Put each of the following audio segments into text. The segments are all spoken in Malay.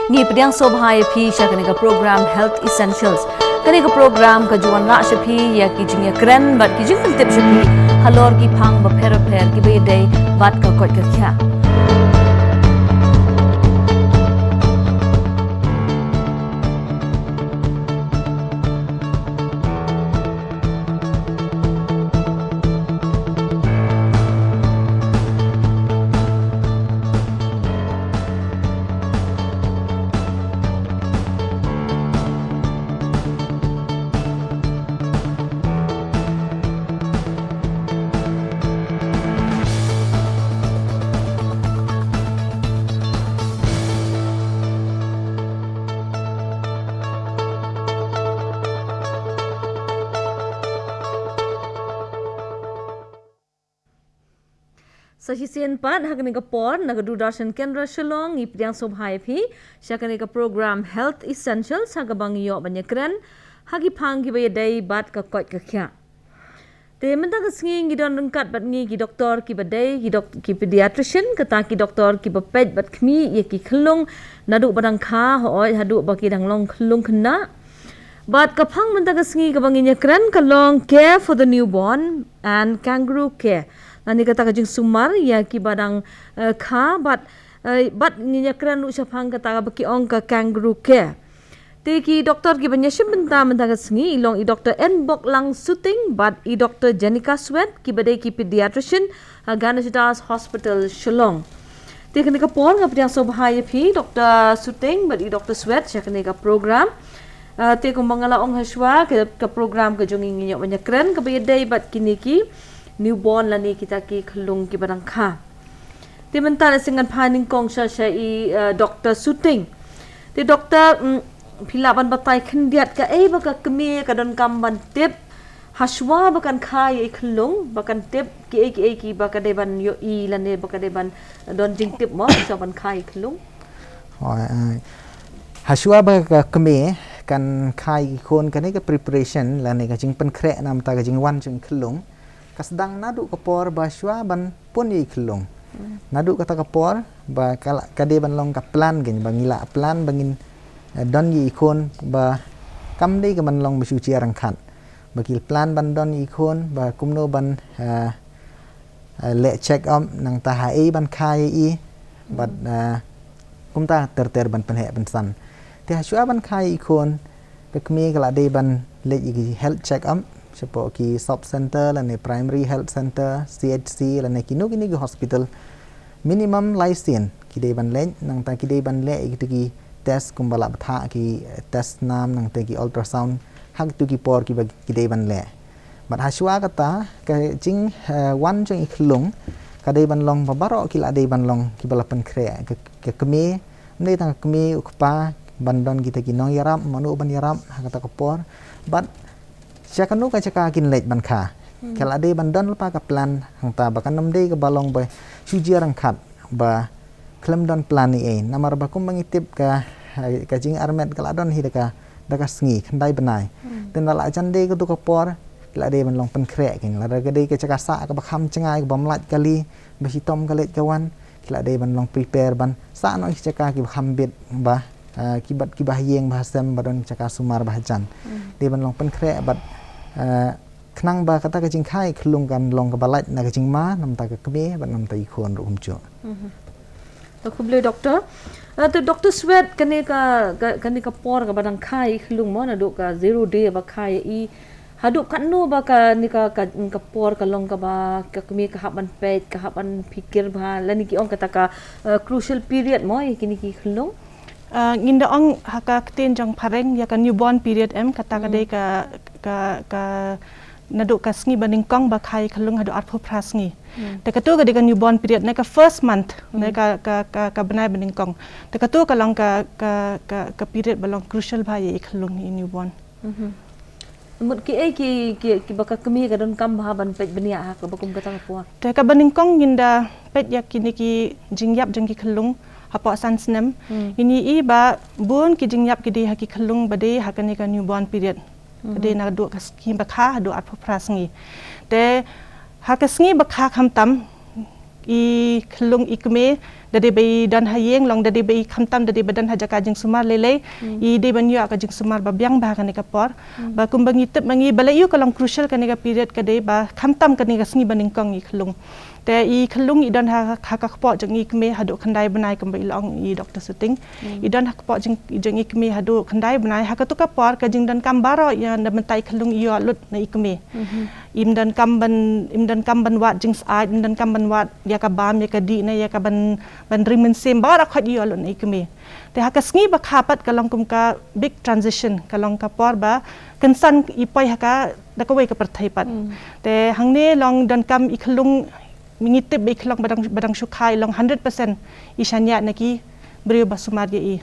ngi pediang sobhai phi shakani ka program Health Essentials kani ka program ka juan la shaphi ya ki jingya kren bat ki jing tip shaphi halor ki phang ba pher ki be dei bat ka kot ka kya Sahisian pat hakani ka por nagadu darshan kendra Khyllung ipdiang sobhai phi shakani ka program Health Essentials hagabang yo banyakran hagi phang ki bayadai bat ka kot ka kya te menta ka singi don rengkat bat ngi ki doktor ki badai ki pediatrician kata ki doktor ki bapet bat khmi ye ki Khyllung nadu badang kha hoi hadu baki danglong Khyllung khna bat ka phang menta ka singi ka banginya kran ka long care for the newborn and kangaroo care Nani kata ka Jingsumar ya ki badang kha bat nginya kran u shapang kata ka baki ong ka kangaroo care te ki doktor ki banya shibenta menta ka singi ilong I doktor en bok lang suting bat I doktor Jenica Sweat ki badai ki pediatrician Ganasitas Hospital Khyllung te kani ka por nga pediang sobhai phi doktor suting bat I doktor Sweat shakani ka program te ko mangala ong haswa ka program ka jongi nginya banya kran ka bayadai bat kini ki newborn lani kita ki Khyllung ki barang kha te mental singan phaning kong sha I doktor suting te doktor philaban batai khendiat ka ei baka kme ka don kam ban tip haswa bakan kha I Khyllung bakan tip ki baka de ban yo I lane baka de ban don jing tip mo so ban kha I Khyllung haswa baka kme kan khai kon kan ka preparation lane ka jing pen khre nam ta ka jing wan jing Khyllung kasdang nadu kapor baswa ban pun I Khyllung nadu kata kapor ba kala kade ban long ka plan gen bangila plan bangin don yi ikon ba kam dei ka man long bisu chi arang khat bakil plan ban don ikon ba kumno ban le check up nang ta hai ban khai I bat kumta ter ban pen he ban san te haswa ban khai ikon be kmi kala dei ban le health check up sepo ki sub center lane primary health center CHC lane kinu ki hospital minimum license ki dei ban le nang ta ki dei ban le ki test kumbala batha ki test nam nang te ki ultrasound hak tu ki por ki dei ban le bat haswa kata ka jing wan jing Khyllung ka dei ban long babaro ki la dei ban long ki bala pen khre ke kme nei tang kme ukpa bandon kita ki nong yaram manu ban yaram kata ko por bat Syakanu ka caka kin lej ban kha kala de bandon pa ka plan hang ta bakan nam de ka balong ba suji rang khat ba klem don plan ni namar ba kum mangitip ka jing armet kala don hi ka daka sngi khandai banai ten la jan de ka tu ka por kala de ban long pen khre king la ka de ka caka sa ka ba kham changai ka bam laj kali ba hitom ka lej kawan kala de ban long prepare ban sa no caka ki kham bit ba kibat ki bahyeng bahasam badon caka sumar bahjan de ban long pen khre bat khnang ba kata ka jing khai Khyllung kan long ka balat na ka jing ma nam ta ka kme ban nam ta I khon rum cho to khuble doctor to doctor Sweat kane ka por ka badang khai Khyllung mo na do ka 0 day ba khai I hadu kanno ba ka ni ka por ka long ka ba ka kme ka haban pet ka haban pikir ba lani ki ong kata ka crucial period mo kini ki Khyllung nginda ong haka kten jang pareng ya ka newborn period kata ka dei ka nadu ka sngi baning kong ba khai Khyllung hadu arpho prasngi te ka tu ka de ka newborn period ne ka first month ne ka banai baning kong te ka tu ka long ka period balong crucial ba ye Khyllung ni newborn mut ki baka kami ka don kam ba ban pet bania ha ka bakum kata ko te ka baning kong nginda pet ya kini ki jingyap jang ki Khyllung hapo san snem ini I ba bun ki jingyap ki de ha ki Khyllung ba de ha ka ni ka newborn period de na do ka ski ba kha do at prasngi te ha ka sngi ba kha kham tam i Khyllung i keme dari bei dan hayeng long dari bei khamtam dari badan hajaka Jingsumar lele i de banyu ka Jingsumar ba biang ba kan ka por ba kumbangi tep mangi balayu ka long crucial kan ka period ka de ba khamtam kan ka sngi baning kong i Khyllung te i Khyllung i dan ha ka po jeng i keme hadu khandai banai kam bai long i Dr. Suting i dan ha po jeng i keme hadu khandai banai ha ka tu ka por ka jing dan kam baro ya dan mentai Khyllung i lut na i keme im dan kam ban wat jing sai im dan kam ban wat ya ka bam ya ka di na ya ka ban rimen sem ba ra khat i lut na i keme te ha ka sngi ba khapat ka long kum ka big transition ka long ka por ba kan san i poi ha ka da ka wei ka perthai pat te hangne long dan kam i Khyllung mingitip be Khyllung badang sukai long 100% isyanya naki beriu basumar ye i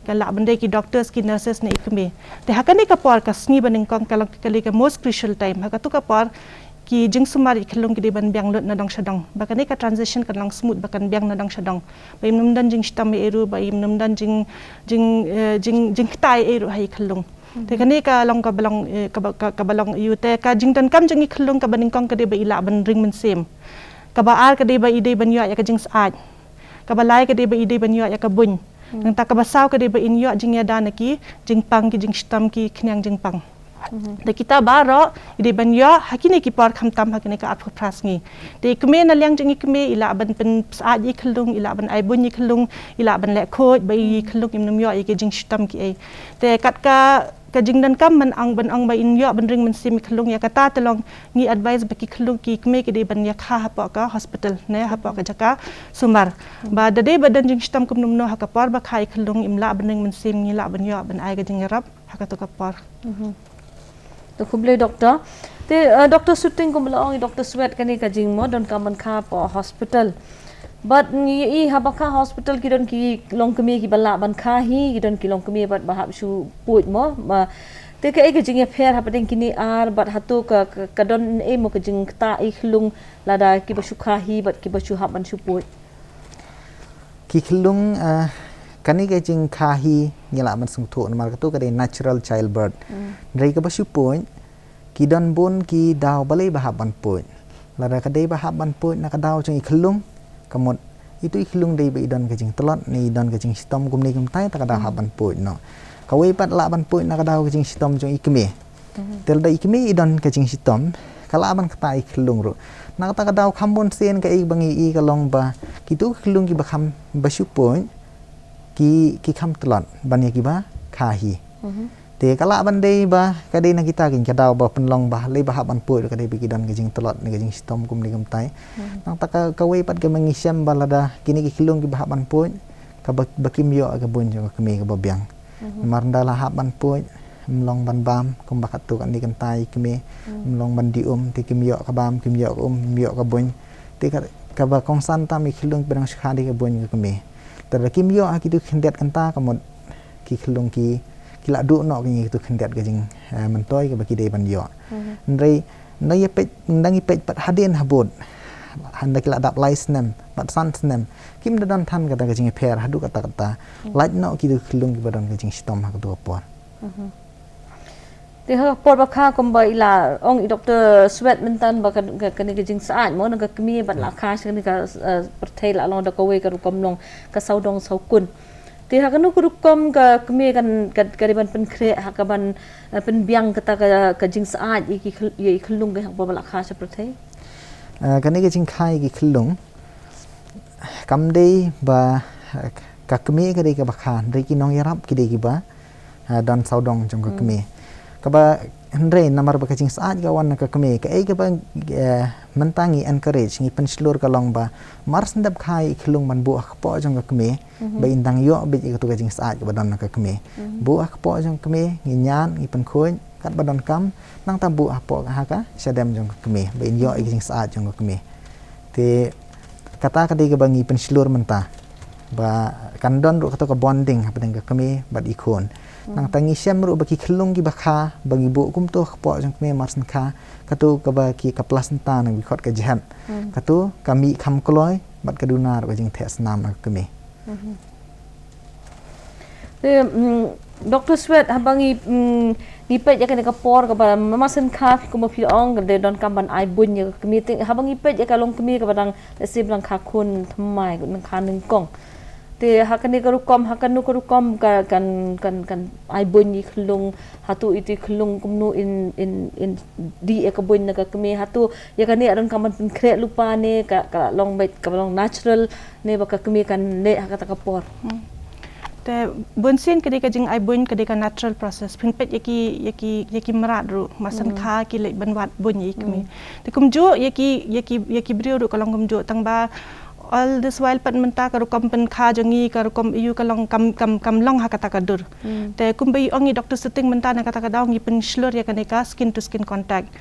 kala bende ki doctors ki nurses ne ikme te hakani ka por ka sngi baning kong kala kali ka most crucial time ha ka tu ka por ki Jingsumar i Khyllung ki de ban biang lut na dong shadong bakani ka transition kan long smooth bakan biang na dong shadong ba im num dan jing stam eru ba im num dan jing tai eru hai Khyllung te kani ka long ka balong yu te ka jing dan kam jing i Khyllung ka baning kong ka de ba ila ban ring men sem kabaar ka de ba ide ban ya ka jing saat kabalai ka de ba ide ban ya ka bun nang ta kabasaw ka de ba in ya jing ya dan ki jing pang ki jing stam ki knyang jing pang de kita baro ide ban ya hakini ki par kham tam hakini ka athu prasngi de kme na liang jing kme ila ban pen saat i Khyllung ila ban ai bun i Khyllung ila ban le khoj ba i Khyllung im num ya ki jing stam ki ai te kat ka jing dan kam man ang ban ang ba in ya ban ring man sim Khyllung ya kata telong ni advice ba ki Khyllung ki kme ki de ban ya kha ha pa ka hospital ne ha pa ka jaka sumar ba de badan jing stam kum num no ha ka par ba khai Khyllung im la ban ring man sim ni la ban ya ban ai ga jing rap ha ka to ka par to khuble doctor te Dr. Suting kum la ong Dr. Swet kani ka jing mo don kam ban kha pa hospital but i habaka hospital ki don ki long kemi ki bala ban kha hi ki don ki long kemi bat bahab shu puit mo te ka e jing fair ha pading kini ar bat hatu ka don e mo ka jing ta i Khyllung lada ki ba shu kha hi bat ki ba shu hab ban shu puit ki Khyllung kani ke jing kha hi ngila man sung thu mar ka tu ka de natural childbirth rei ka ba shu point ki don bun ki daw balai bahab ban point lada ka de bahab ban point na ka daw jing i Khyllung kamot itu i Khyllung dei ba idon ka jing telot ni idon ka jing stom kum ni kum tai ta ka daw haban point no ka wei pat la ban point na ka daw ka jing stom jong ikme tel da ikme idon ka jing stom kala ban ka ta i Khyllung ro na ta ka daw khambon sen ka i bangi i ka long ba ki tu Khyllung ki ba kham ba shu point ki kham telot ban ya ki ba kha hi te kala ban dei ba ka dei na kita kin ka daw ba pen long ba le ba haban point ka dei bi kidon ka jing telot ni ka jing stom kum ni kum tai nang ta ka wei pat ka mangi sem balada kini ki Khyllung ki ba haban point ka ba kim yo ka bun jo ka me ka ba biang mar nda la haban point mlong ban bam kum ba khatu kan ni kan tai ki me mlong ban di ti kim yo ka bam kim yo yo ka bun te ka ba kong san ta mi Khyllung berang skha di ka bun ka me ta kim yo a ki tu khendet kan ta ka mod ki Khyllung ki kila du no ki tu khendet ka jing mentoi ka ba ki de ban yo ndrei nay pet ndangi pet pat hadin habut handa kila dap license pat san nem kim da dan than ka ta jing pher hadu kata light no ki tu Khyllung ki badan ka jing stom ha ka tu por te ha por ba kha kom ba ila ong i Dr. Swet mentan ba ka ni ka jing saat mo na ka kmi bat la kha ni ka perthai la long da ko we ka ru kom long ka saudong sau kun te ha kanu ku kom ka kmi kan ka ban pen kre ha ka ban pen biang kata ka jing saat i ki Khyllung ka ba la kha sa perthai kani ke jing khai ki Khyllung kam dei ba ka kmi ka dei ka ba khan dei ki nong yarap ki dei ki ba dan saudong jong ka kmi ka ba ndre namar ba ka jing saat ka wan ka kmi ka ei ka ba mentangi encourage ngi penslur ka long ba mar sendap khai Khyllung man bu ak po jong ka kmi ba indang yo bi ka tu ka jing saat ka ba dan ka kmi bu ak po jong kmi ngi nyan ngi pen khoin kat ba dan kam nang ta bu ak po ka ha ka sadam jong ka kmi ba in yo i jing saat jong ka kmi te kata ka dei ka ba ngi penslur menta ba kan don ru ka to ka bonding ha pa ka kmi ba di khon nang tangi sem ru ba ki Khyllung ki ba kha bagi bu kum to po jong kmi mar san kha ka tu ka ba ki ka plus ta nang bi khot ka jahan ka tu kami kham kloi bat ka dunar ba jing thes nam ka kmi te Dr. Sweat habangi ngipet ya kan kapor ka mamasen kha ko mo pilong de don kamban ai bun ya kemi habangi pet ya kalong kemi ka badang se blang kha kun thamai nang kha ning kong te hakani karukom hakanu karukom kan ai bun ni Khyllung hatu itu Khyllung kumnu in di ka bun na ka kemi hatu ya kan ni adon kamban pin kre lupa ne ka long bet ka long natural ne baka kemi kan ne hakata kapor te bunsin kedika jing ai bun kedika natural process pinpet yaki merat ru masan kha ki lek banwat bun yi kemi te kumjo yaki brio ru kalong kumjo tang ba all this while pat menta ka rukom pen kha jangi ka rukom iu kalong kam long ha kata kadur te kumbai ongi doctor sitting menta na kata kadau ngi pen shlur ya kaneka skin to skin contact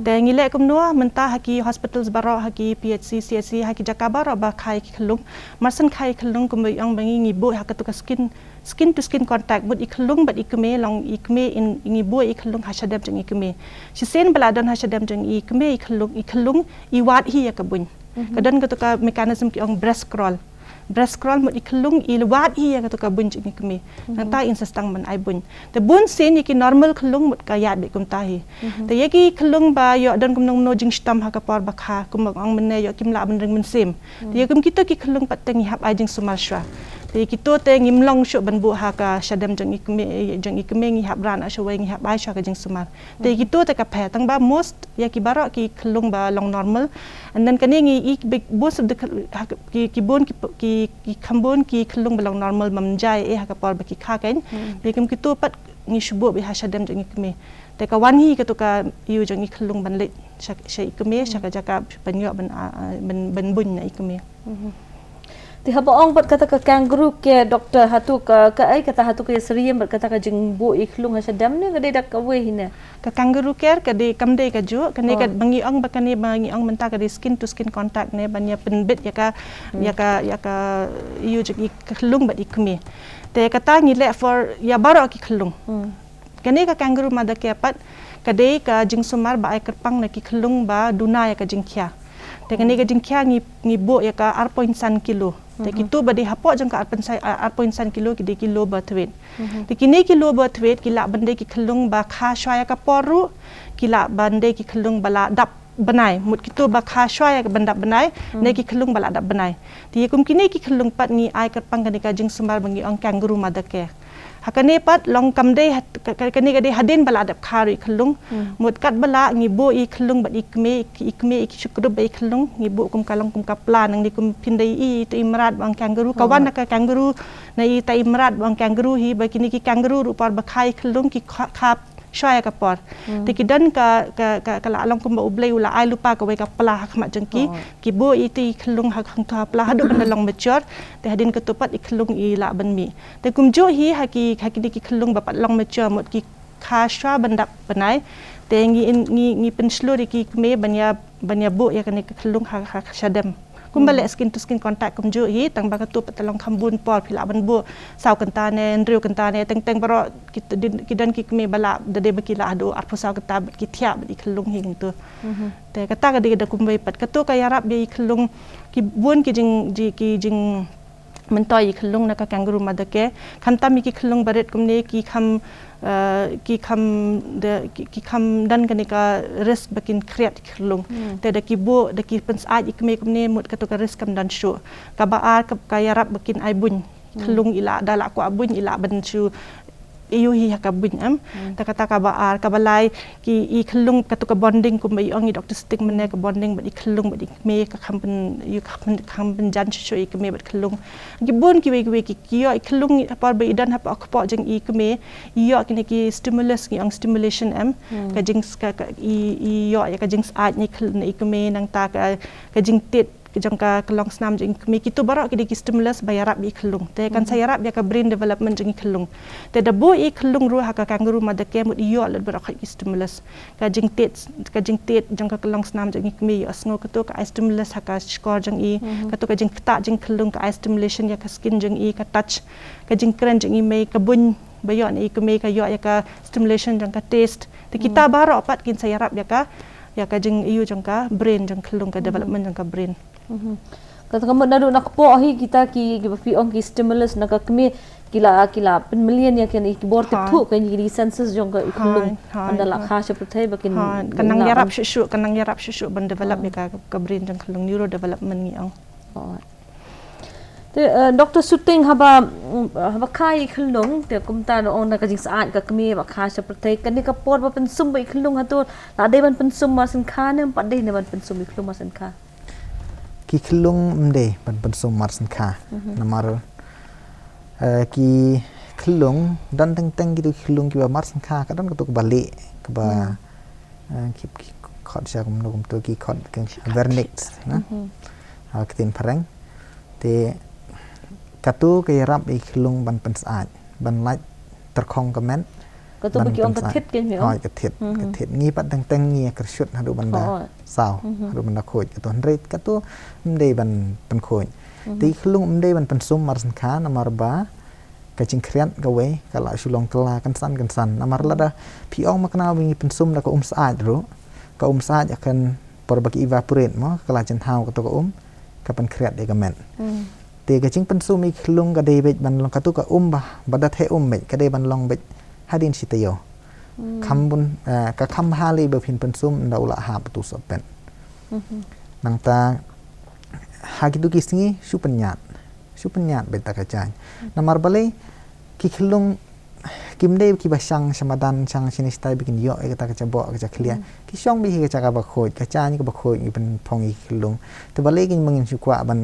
te ngile kum no menta haki hospitals baro haki PHC CHC haki jakabaro ba khai Khyllung marsan khai Khyllung kumbai ong bangi ngi bo ha katu ka skin to skin contact but Khyllung but ikme long ikme in ngi bo Khyllung ha shadam jang ikme si sen baladon ha shadam jang ikme Khyllung iwat hi ya kabun kadang ketika mekanisme ki ong breast crawl mut Khyllung ilwat hi ya ketika bun jing ikme nanta insestang man ai bun te bun sen yaki normal Khyllung mut ka yat be kum tahi te yaki Khyllung ba yo don kum no jing stam ha ka par ba kha kum ong menne yo kim la ban ring men sem te yakum kita ki Khyllung pat teng hap ai Jingsumar shwa te kita te ngimlong shu ban bu ha ka shadam jang ikme ngi hap ran ashwe ngi hap ai shwa ka Jingsumar te kita te ka phe tang ba most yaki baro ki Khyllung ba long normal and then kani ngi most of the ki bon ki khambon ki Khyllung ba long normal mamjai ha ka par ba ki kha kain lekim kita pat ngi shubo bi ha shadam jang ikme te ka wan hi ka to ka yu jang Khyllung ban le sha ikme sha ka jaka ban yo ban bun na ikme ti haba ong bat kata ka kangaroo ke doktor hatu ka ai kata hatu ke seriam bat kata ka jeng bo Khyllung ha sadam ne gade dak ka we hina ka kangaroo care ka de kamde ka ju ka ne ka bangi ong ba ka ne bangi ong menta ka de skin to skin contact ne banya penbit ya ka yu je Khyllung bat ikme te kata ngi le for ya baro ki Khyllung ka ne ka kangaroo ma da ke pat ka de ka Jingsumar ba ai kerpang na ki Khyllung ba duna ya ka jingkhya te ka ne ka jingkhya ngi bo ya ka 8.1 kilo te kitu badi hapok jang ka 8.1 kilo ki de kilo birth weight te kini kilo birth weight kila bande ki Khyllung ba kha shwaya ka poru kila bande ki Khyllung bala dap banai mut kitu ba kha shwaya ka bandap banai ne ki Khyllung bala dap banai te kum kini ki Khyllung pat ni ai kat pang ka Jingsumar bangi ong kangaroo madake hakane pat long kamde kani gade hadin bala dap khari Khyllung mut kat bala ngi bo Khyllung bat ikme ik shukru ba Khyllung ngi bo kum kalong kum kapla nang ni kum pindai i to imrat bang kangaroo kawan ka kangaroo na i ta imrat bang kangaroo hi ba kini ki kangaroo ru par ba khai Khyllung ki khap shwaya ka por te ki dan ka la long kum ba ublei ula ai lupa ka we ka pala khmat jangki ki bo ti Khyllung ha khang tha pala hadu ban long mature te hadin ka tupat Khyllung i la ban mi te kum jo hi haki ki Khyllung ba pat long mature mot ki kha shwa bandap banai te ngi pen sluri ki me banya bo ya kan ki Khyllung ha shadam kumbale skin to skin contact kum jo hi tang ba ka tu patalong khambun por phila ban bu saw kanta ne nriu kanta ne teng baro ki dan ki me bala de bakila ado arpo saw kata ki thia bi Khyllung hi gitu te kata ka de da kumbai pat ka to ka yarap bi Khyllung ki bun ki jing mentoi Khyllung na ka kangaroo madake khanta mi ki Khyllung baret kumne ki kham dan kanika risk bakin create Khyllung te da ki bo da ki pens aj ikme kumne mut ka to ka risk kam dan shu ka ba ar ka yarap bakin ai bun Khyllung ila dala ko abun ila ban shu iyo hi ka bun ta kata ka ba ar ka balai ki Khyllung ka to ka bonding kum bai ongi doctor stick mane ka bonding ba Khyllung ba me ka kham jan shu ikme ba Khyllung ki bun ki yo Khyllung par ba idan hap akpo jeng ikme yo ki stimulus ki ang stimulation ka jings ka yo ya ka jings aj ni ikme nang ta ka jing tit jangka kelong snam jeng mi kitu barak ki stimulus bayarap bi Khyllung te kan sayarap ya ka brain development jeng Khyllung te da bo Khyllung ru ha ka kangaroo madake mut iyo le barak ki stimulus ka jeng tet jangka kelong snam jeng mi asngo ka to ka stimulus ha ka score jeng ka to ka jeng ta jeng Khyllung ka stimulation ya ka skin jeng ka touch ka jeng kren jeng me ka bun bayon me ka yo ya ka stimulation jangka taste te kita barak pat kin sayarap ya ka jeng iyo jangka brain jeng Khyllung ka development jangka brain Kata kamu nado nak po hi kita ki pi ong ki stimulus nak kami kila pen million ya kan ki bor te thu kan di census jong ka Khyllung anda la kha se puthai bakin kanang yarap shu ban develop ya ka brain jong Khyllung neuro development ni ong te Dr. Suting haba khai Khyllung te kumta no ong nak jing saat ka kami ba kha se puthai kan ni ka por ba pen sum ba Khyllung ha to la de ban pen sum ma sin kha ne pa de ne ban pen sum Khyllung ma sin kha ki Khyllung mde ban sum mar sin kha namar ki Khyllung dan teng gitu Khyllung ki ba mar sin kha ka dan ka to ka balik ka ba ki khot sha kum no kum to ki khot kan vernict na ketin pareng te katu ke rap i Khyllung ban pen saat ban lait terkhong commentก็ตัวเกี่ยวกับทิศกันเหรอ กระทิศงี้ปัดตั้งงี้กระชุดหาดูบันดาสาวหาดูบันดาโคยกระตัวเรศกระตัวมันได้บันเป็นโคยตีKhyllungมันได้บันเป็นซุ้มมาสินค้านำมาบ้ากระจิงเครียดกระเวกระละชุลงกลากันสั้นนำมาละดาพี่อ้องมักนาวมีเป็นซุ้มแล้วก็สะอาดรู้ก็สะอาดอยากกันปรบักอีวาปูเรตมั้งกระละจันเท้ากระตัวก็ก็เป็นเครียดได้กันแม่นตีกระจิงเป็นซุ้มมีKhyllungกระเดบิดบันลงกระตัวก็บ่บัดเทเบ็ดกระเดบันลงเบ็ดฮาดินสิตโยคำบุญกับคำฮาลีเบอร์พินเป็นซุ่มดาวละหาประตูสอบเป็นนังตาหากิตุกิสงี้ชุปัญญาเบ็ดตากระจายนามาร์บาลีกิKhyllungกิมเดบกิบช่างสมาดันช่างชนิดสไตล์บิกินเยอะก็ตากระจายบ่กระจายเคลียร์กิช่องบิกระจายกับบักโคยกระจายนี่กับบักโคยเป็นพองอีKhyllungแต่บาลีกินมึงชุกว่าบัน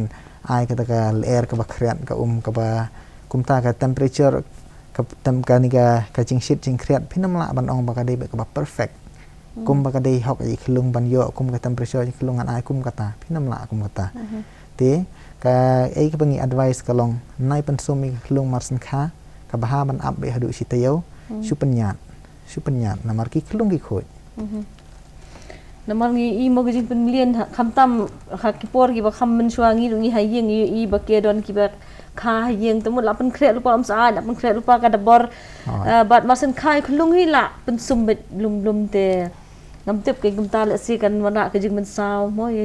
ไอก็ตากระแอร์กับบักเครียนกับกับกุมตากับ temperatureกับทำการนี่กับจิงชิดจิงเครียดพี่น้ำละบันองบักได้แบบกับ perfect กุมบักได้หอกอีKhyllungบันโยกุมกับ temperature Khyllungอันไอกุมกับตาพี่น้ำละกุมกับตาเต้กับกับงี้ advice กับลงในเป็นซุ่มKhyllungมาสินค้ากับบ้าบันอัพไปหาดูสิเตียวชุปัญญานามาร์กิKhyllungกี่คนนามาร์งี้อีโมกจิงเป็นเลียนคำตั้มหักกิปอร์กี่บักคำมันช่วงงี้ตรงนี้หายยังอีบักเกดอนกี่บักคายังแต่หมดละเป็นเครียดลูกปลาสะอาดเป็นเครียดลูกปลากระดับบอร์บัดมาสินค้าKhyllungนี่ละเป็นซุ่มเบ็ดลุมเตะน้ำเต็บเก่งกุมตาละสิกันวันละก็จึงมันสาวมั้ย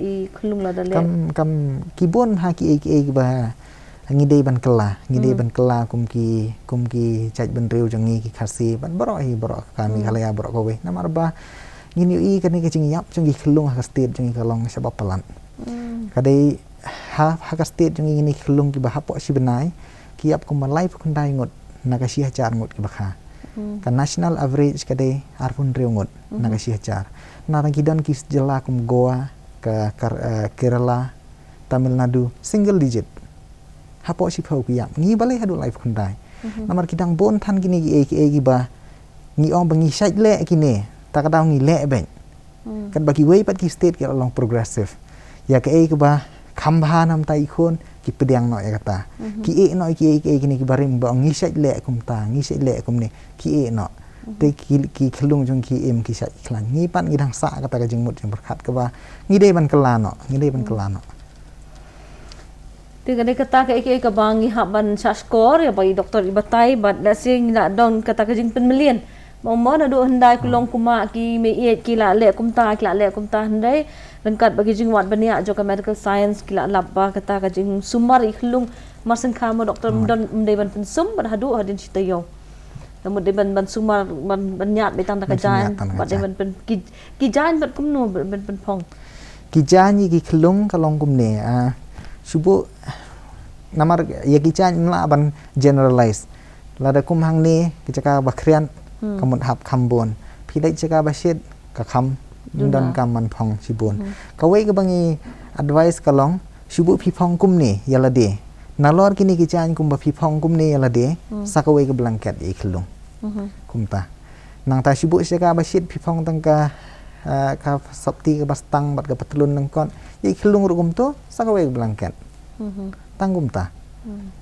อีKhyllungละเดลกำกีบวนหากีเอกบ่างี้ได้บันกลากุมกีจัดบันเร็วจังงี้กีคาซีบันบรอคามีขลายบรอก็เวน้ำอาร์บางี้นิวอีกันนี่ก็จึงยับจังกีKhyllungหาสเตทจังกีก็ลองฉบับพลันก็ได้หากสเตทจังงี้Khyllungกีบ่าปอชิบนายกียับกุมมาไล่พวกคนได้งดนักชีหจารงดกีบ่าค่ะกัน national average ก็ได้อาร์พุนเร็วงดนักชีหจารนาตังกีดันกีจลากุมโกวาKerala Tamil Nadu single digitฮาปอชิพาวกิยามงี้บาเลยหาดูไลฟ์คนได้นามาร์กิดังบนทันกินีเอกิบางี้อองบังงี้ใช้เละกินเน่ตากระดาวงี้เละเบ่งกันบากิเว้ยปัดกิสเตทกันลอง progressive อยากกิบาคำพานำตาอีกคนกิเปดียงหน่อยกตากิหน่อยกินี่กิบาริมบางงี้ใช้เละกุมตางี้ใช้เละกุมเนี่ยกิหน่อยแต่กิKhyllungจงกิมีใช้อีกครั้งงี้ปั้นงี้ทางสะกตากระจึงหมดจึงประคัดก็ว่างี้ได้บันกลาเนาะที่กันได้กระตากเอกบางยี่หับบันชาสกอร์ya bagi doktor ibatai bad la sing la don kata kajing pen million mo na do handai kulong kuma ki me iet ki la le kumta handai lengkat bagi jingwat bania joka medical science ki la labba kata kajing sumar Khyllung marsen khama doktor don mdai ban pen sum bad hadu hadin citayo namun de ban sumar ban nyat be tang kajan bad de ban pen ki jan bad kumno ban pen phong ki jan ki Khyllung kalong kumne subuh namar ya kican mla ban generalize lada kum hang ni kicaka bakrian kamut hap kambon pidai caka basit ka kam dan kaman phong sibun kawai ka bangi advice kalong subuh pi phong kum ni yala de nalor kini kican kum ba pi phong kum ni yala de sakawai ka blanket i Khyllung kumta nang ta subuh caka basit pi phong tangka ka sabti ka bastang bat ka patlun nang kon i Khyllung rukum to sakawai ka blanket tanggung ta,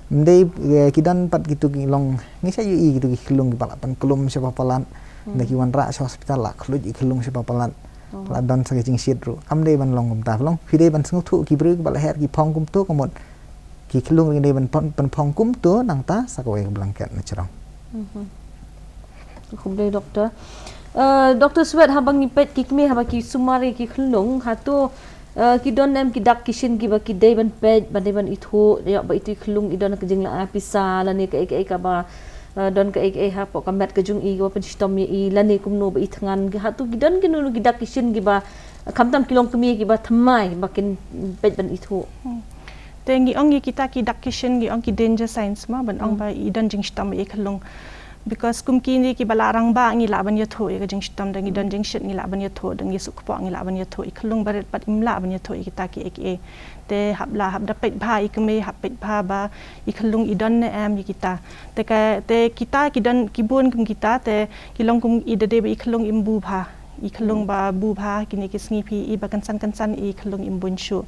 mendai kidan pat gitu long, ni saya gitu Khyllung di balapan kelum siapa pelan, dari wanra hospital lah, keluj Khyllung siapa pelan, pelan segala sidru, amdai ban long kumta, long, fidei ban sengutu kibru balher kipong kumtu komod, Khyllung ini ban pong kumtu nang ta sakawai blanket nacerong. Kumdai doktor, doktor Swet habang ipet kikmi habang Sumari Khyllung hatu kidon nem kidak kishin ki ba kidai ban pej ban itu ya ba itu Khyllung idon ka jing la pisa la ni ka ba don ka ha po kamet ka jung i go pen stom i la ni kum no ba itngan gi hatu kidon ki no kidak kishin gi ba kamtam kilong kemi gi ba thamai ba kin pej ban itu tengi ongi kita kidak kishin gi ongi danger signs ma ban ong ba idon jing stom e Khyllung because kum kini ki balarang ba ngi laban ya tho e jing stam dangi dan jing shit ngi laban ya tho dangi sukpo ngi laban ya tho I Khyllung baret pat imla ban ya tho kita ki ek te habla hab da pet bha I keme hab pet bha ba I Khyllung idon ne am kita te kita ki dan kibun kum kita te kilong kum idade ba I Khyllung imbu bha I Khyllung ba bu bha kini ki sngi pi I ba kansan I Khyllung imbun shu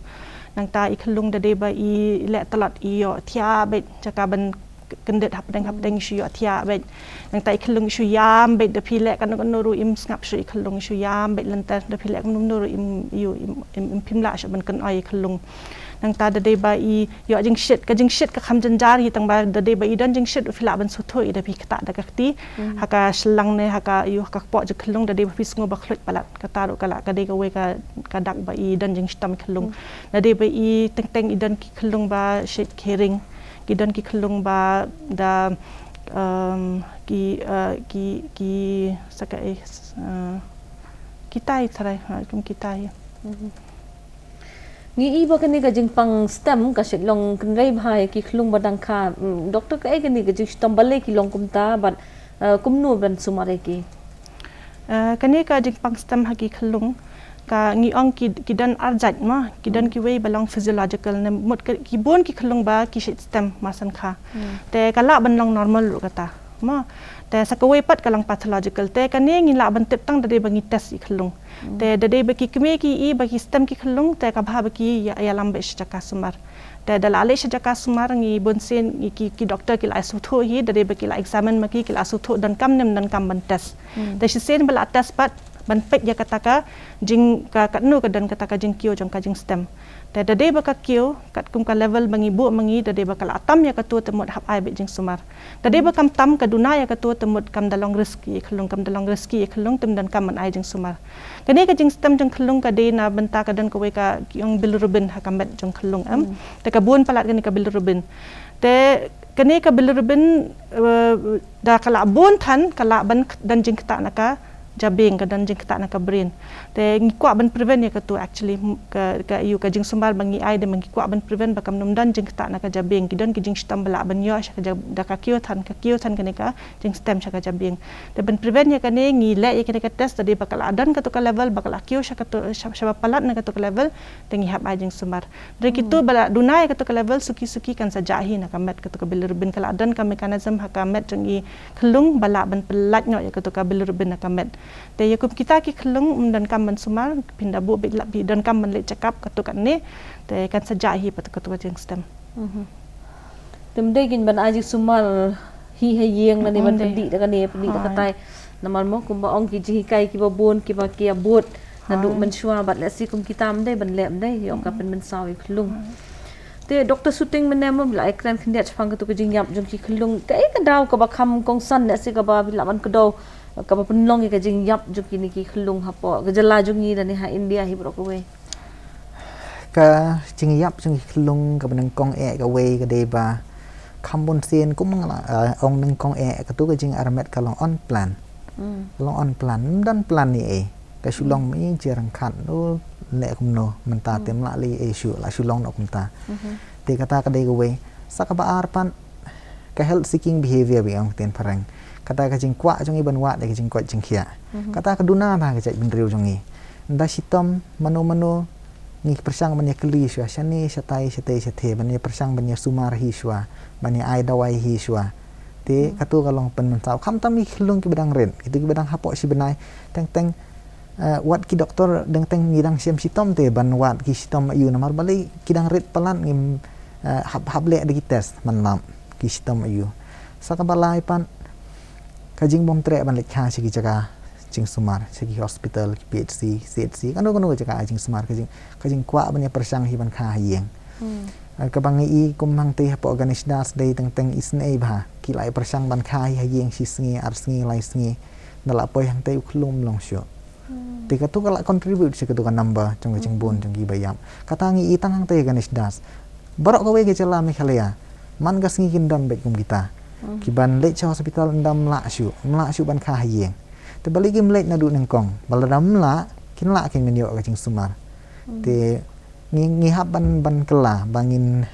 nang ta I Khyllung dade ba I le talat I yo thia bet jaka ban kendet hap deng shu yo thia bet nang tai Khyllung shu yam bet de pilek kan no im ngap shu Khyllung shu yam bet lantar de pilek no im im pimla sha ban kan ai Khyllung nang ta de ba I yo jing shit ka kham janjar hi tang ba de ba I dan jing shit fila ban su thoi de pi kata da kakti haka shlang ne haka yu haka po je Khyllung de ba fis ngo ba khlut palat kata ro kala ka de ka we ka dak ba I dan jing stam Khyllung de ba I teng I dan ki Khyllung ba shit kering kidan ki Khyllung ba da ki sakai kitai tharai kum kitai ni iba kani ka jing pang stem ka shitlong kanrei bhai ki Khyllung badang kha doctor ka ai kani ka jing stem balle ki long kum ta but kum nu ban sumare ki kani ka jing pang stem ha ki Khyllung ka ngi ong ki dan arjat ma ki dan ki way belong physiological ne mot ki bon ki Khyllung ba ki stem masan kha te kala ban long normal ru kata ma te sakaway pat kalang pathological te kani ngi la ban tep tang dade bangi test I Khyllung te dade ba ki kme ki I ba ki stem ki Khyllung te ka bha ba ki ya lambe shaka sumar te dalale shaka sumar ngi bonsen ngi ki doctor ki la sutho hi dade ba ki la examine ma ki la sutho dan kam nem dan kam ban test te shisen bala test pat ban pek ya kataka jing ka katnu ka dan kataka jing kio jong ka jing stem te dade ba ka kio kat kum ka level bangi bu mangi dade ba kala atam ya ka tu temut hap ai be Jingsumar dade ba kam tam ka duna ya ka tu temut kam dalong rezeki Khyllung kam dalong rezeki Khyllung tem dan kam man ai Jingsumar kani ka jing stem jong Khyllung ka de na benta ka dan ka we ka yong bilrubin ha kamet jong Khyllung am te ka bun palat kani ka bilrubin te kani ka bilrubin da kala bun than kala ban dan jing ta na ka jabing ka dan jing tak nak brain te ngi kwa ban prevent ya ka tu actually ka yu ka Jingsumar bangi ai de mangi kwa ban prevent bakam num dan jing tak nak jabing ki dan ki jing stam bala ban yo sha ka da ka kio than kane ka jing stem sha ka jabing te ban prevent ya kane ngi le ya kane ka test de bakal adan ka tu ka level bakal kio sha ka tu sha palat na ka tu ka level te ngi hap ai Jingsumar de ki tu bala dunai ka tu ka level suki kan sa jahi na ka met ka tu ka bilrubin kala adan ka mechanism ha ka met jing Khyllung bala ban pelat nyo ya ka tu ka bilrubin na ka met te yakum kita ki Khyllung dan kam man sumar pinda bu bit labi dan kam man le cakap katukan ni te kan sajahi pat katu jing stem tem de gin ban aji sumar hi yeng na ni ban di da kan ni da katai namal mo kum ba ong ki ji kai ki ba bon ki ba ki abot na du man shwa bat le si kum kita am de ban lem de yo ka pen man sawi Khyllung te doctor shooting men mo la ekran khndet phang katu jing yap jong ki Khyllung kai ka daw ka ba kham kong san ne si ka ba bila man ka daw ka ba penlong ka jing yap jo kini ki Khyllung hapo ka jala jo ngi dan ha India hi bro ko we ka jing yap jing Khyllung ka ban kong ka we ka de ba kham bon sen kum ong nang kong ka tu ka jing aramet ka long on plan long on plan dan plan ni ka shulong mi jerang khat no le kum no man ta tem la li shu la shulong no kum ta te kata ka de ka we sakaba arpan ka health seeking behavior bi ong ten parang kata ka jing kwa jong iban wa de ka jing kwa jing khia kata ka duna ba ka jai bin riu jong ni nda sitom mano ni persang ban ya kli shwa shani shatai shathe ban ya persang ban ya sumar hi shwa ban ya ai dawai hi shwa te katu ka long pen man saw kham tam mi Khyllung ki badang ren ki badang hapo si benai teng wat ki doktor deng teng ngidang siam sitom te ban wat ki sitom ayu namar balai kidang ret palan ngim hable de ki test man lam ki sitom ayu sakabalai pan kajing bom tre ban lekha chi ki jaga Jingsumar chi hospital ki PHC CHC kanu jaga Jingsumar kajing kwa ban ya persang hi ban kha yeng ka bang i kum mang te hapo organisdas dei teng isnei ba ki lai persang ban kha hi yeng si sngi ar sngi lai sngi dala po yang te Khyllung long syo Tika tu kalau contribute sih ketukan nambah jong kecing bon jong bayam. Kata ngi itang hang teh ganis das. Barok kawe ke celah mikhalia. Man gas ngi kindam bet kum kita. Kiban lek cha hospital ndam la syu ban kha yeng. Te balik kim lek nadu nengkong. Baladam la kin la kin menyo ke Jingsumar. Te ngi hab ban kela bangin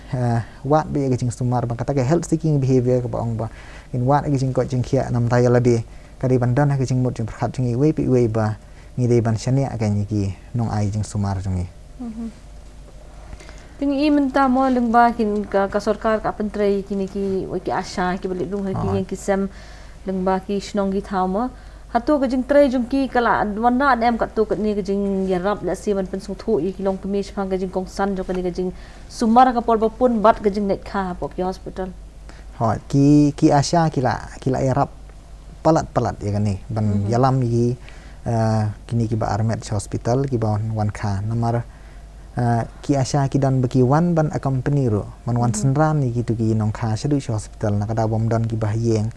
wat be ke Jingsumar bang kata ke health seeking behavior ke baong ba. In wat ke jing ko jing khia nam taya labe. Kadi bandan ke jing mut jing perhat jing we pi we ba. Ngi dei ban syania kan yiki nong ai Jingsumar jong ni. Ting I minta mo lengba kin ka sarkar ka pentrei kini ki ki asha ki balik dung ki yang kisam lengba ki shnong gi thau mo hatu ka jing trei jung ki kala wanna em ka tu ka ni ka jing yarap la si man pen sung thu I ki long kemish phang ka jing kong san jo ka ni ka jing sumar ka por pun bat ka jing net kha pop ki hospital. Hoi ki asha kila yarap palat ya kan ni ban yalam yi kini ki ba armet hospital ki ba wan kha namar ki asha ki dan baki wan ban accompany ro man wan senran ni gitu ki nong kha sedu hospital nak ada bom dan ki bah yeng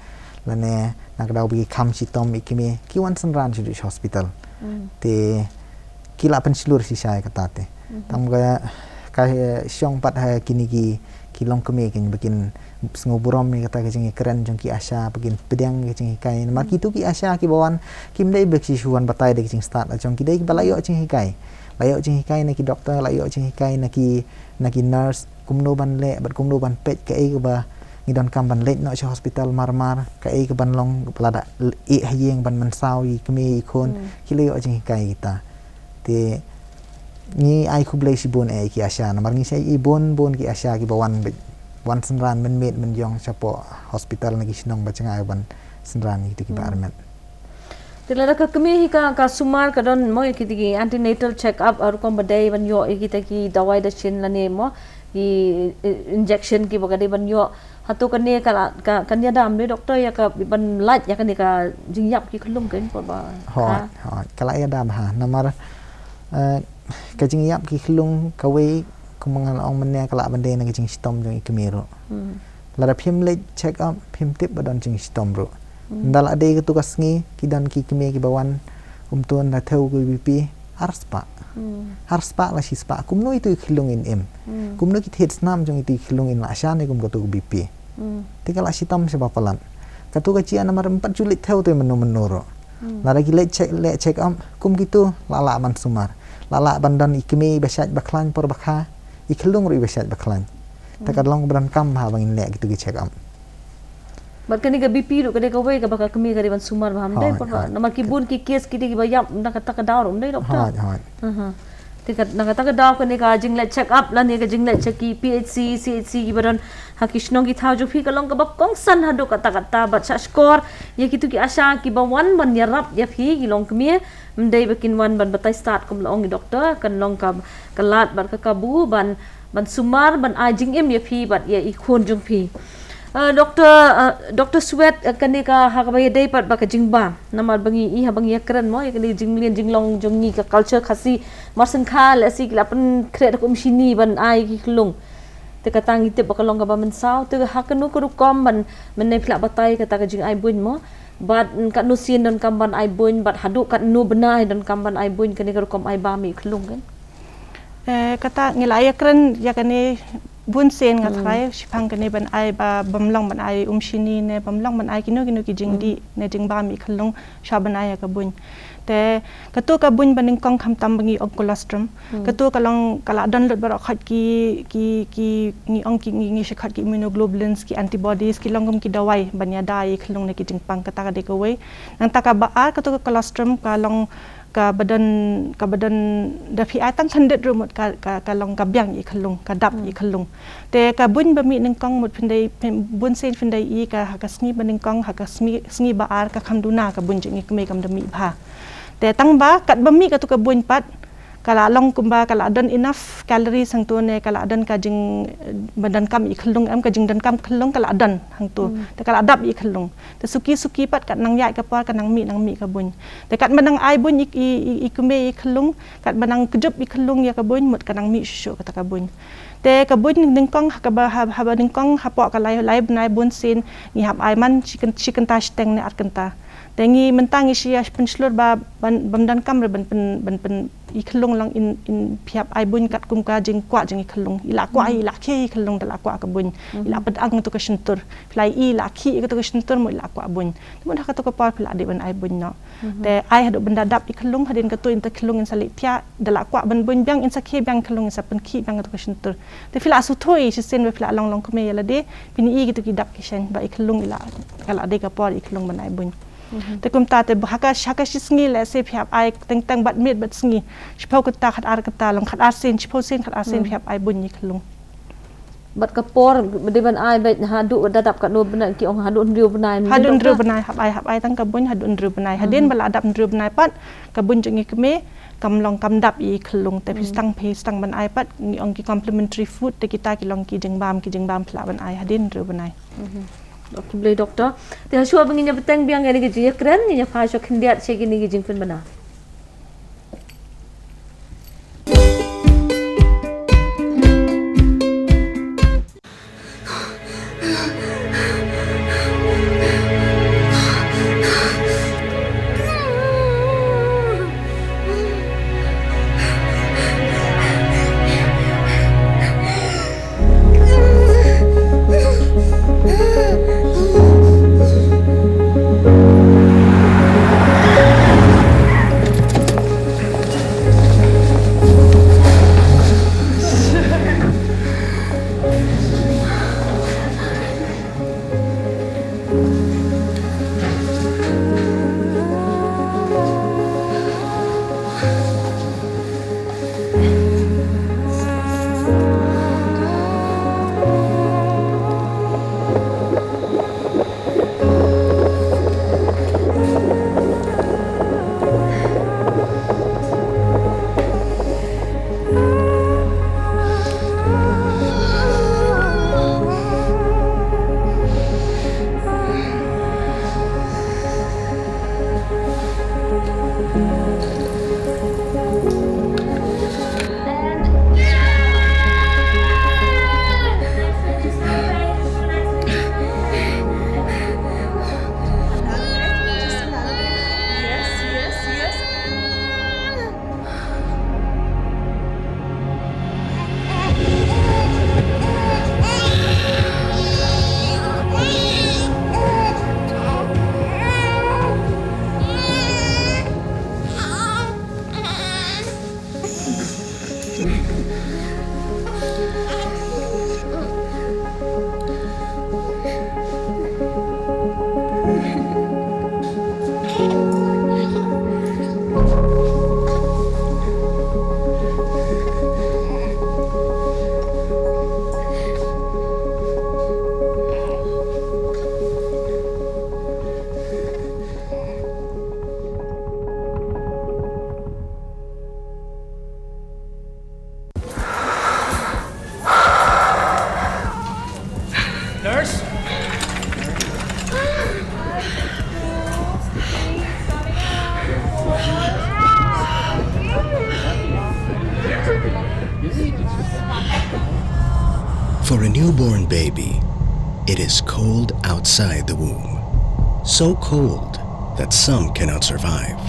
lane nak ada bagi kam sitom ikime ki wan senran sedu hospital te kila pen seluruh sisa kata te tam ka syong pat ha kini ki long keme kin bikin ngoburom ni kata ke keren jong ki asha bikin pedang ke kai namar ki tu ki asha ki bawan kim dei beksi suan batai de ki start jong ki dei balayo kai layo jing hikai na ki doktor layo jing hikai na ki nurse kumno ban le bat kumno ban pet ka e ba ngi don kam ban le no cha hospital marmar ka e ban long pelada e hayeng ban man saw I keme ikon ki layo jing hikai kita te ni ai kublai si bon e ki asha na mar ngi sai I bon ki asha ki bawan wan senran men yong chapo hospital na ki sinong ba changa ban senran ni ki ba armet. Tiada kami hika sumar kadon mo ikiti antenatal check up aru kom badai ban yo ikita ki dawai da chin lane mo ki injection ki bagade ban yo hatu kane kala kanya dam le doktor ya ka ban lat ya kane ka jingyap ki Khyllung ken por ba ha kala ya dam ha namar ka jingyap ki Khyllung ka we kumangal ong mane kala bande na jing stom jong ikmero lara phim le check up phim tip badon jing stom ro ndala ade ke tugas ngi kidan ki kime ki bawan tuan na theu ki bp harspa la sispa kumno itu Khyllung in em kumno ki thet nam jong itu Khyllung in la shan kum ko tu bp tikala sitam se bapalan katu ka ci namar 4 julit theu te menoro lara ki le check am kum gitu lala man sumar lala bandan ikime besat baklan por bakha Khyllung ri besat baklan takadlong bran kam ha bangin le gitu ki check am Bat kani ka BP ru kade ka we ka baka kami ka riban sumar baham dai por namar ki bun ki case ki ba yap na kata ka daw dai doktor tikat na kata ka daw kani ka jing le check up la ni ka jing le check ki PHC CHC ki baron hakishnong ki thau ju phi ka long ka bak kong san hadu kata bat sa score ye ki tu ki asha ki ba wan ban yarap ya phi ki long kami mdai bakin wan ban batai start kum long ki doktor kan long ka kalat bat ka kabu ban sumar ban ajing em ya phi bat ye ikhon jung phi Dr. Sweat kani ka hakabay day pat baka jingba namal bangi I habang yakran mo kani jinglian jinglong jongi ka culture khasi marsan kha lasi lapan kret ko mshini ban ai ki Khyllung te katang ite baka long ka ba man saw te hakanu ko kom ban nei phla batay kata ka jing ai bun mo bat kat nu sin don kam ban ai bun bat hadu kat nu benai don kam ban ai bun kani ka kom ai ba mi Khyllung kan kata ngilaya kren ya kani bun sen ngat khai shipang kane ban ai ba bamlong ban ai shini ne bamlong ban ai kino ki jingdi ne jingba mi Khyllung sha ban ai ka bun te katu ka bun baning kong kham tam bangi og colostrum katu kalong kala dan lut bar khat ki ngi ong ki ngi shakhat ki immunoglobulins ki antibodies ki longum ki dawai banya dai Khyllung ne ki jingpang kata ka de ka we nang ta ka ba a katu ka colostrum ka long ka badan da phi atang khandet rumut ka long ka byang I Khyllung ka dap I Khyllung te ka bun ba mi ning kong mut phindai bun sen phindai I ka ka sngi baning kong ha ka sngi ba ar ka khamduna ka bun jingi kme kam da mi bha te tang ba kat ba mi ka tu ka bun pat kala long kumba kala dan enough calories hang tu ne kala dan ka jing badan kam I Khyllung am ka jing dan kam Khyllung kala dan hang tu te kala dap I Khyllung te suki pat kat nang yai ka par ka nang mi ka bun te kat manang ai bun I kume I Khyllung kat manang kejup I Khyllung ya ka bun mut ka nang mi shu kata ka bun te ka bun ning kong ka ba ha ning kong ha po ka lai banai bun sin ni hab ai man chicken ta steng ne at kanta tengi mentang isia penslur ba bamdan kam re ban i Khyllung lang in phiap ai bun kat kum ka jing kwa jing i Khyllung ila kwa ila khi Khyllung dala kwa ka bun ila padang tu ka shentur flai ila khi ka tu ka shentur mo ila kwa bun mun ha ka tu ka par phla de ban ai bun no te ai hadu benda dap i Khyllung hadin ka tu in ta Khyllung in salik pia dala kwa ban bun bang in sa khi bang Khyllung in sa pen khi bang ka tu ka shentur te phla su thoi si sen we phla long ko me yala de pini i gitu ki dap ki shen ba i Khyllung ila kala de ka par i Khyllung ban ai bun te kum ta te haka shisngi le se phiap ai teng bat met bat sngi chpau ka ta khat ar ka ta long khat ar sen chpau sen khat ar sen phiap ai bun ni Khyllung bat ka por de ban ai bet hadu dadap ka no bana ki ong hadu riu banai hadun riu banai hap ai tang ka bun hadun riu banai haden bala dap riu banai pat ka bun jangi keme kam long kam dap i Khyllung te pistang ban ai pat ni ong ki complementary food te kita ki long ki jeng bam phla ban ai haden riu banai Doktor beli doktor. Tiada syua benginya petang biang yang ni kerja keren, ni apa syok hendak saya gini kerja pun benar. For a newborn baby, it is cold outside the womb. So cold that some cannot survive,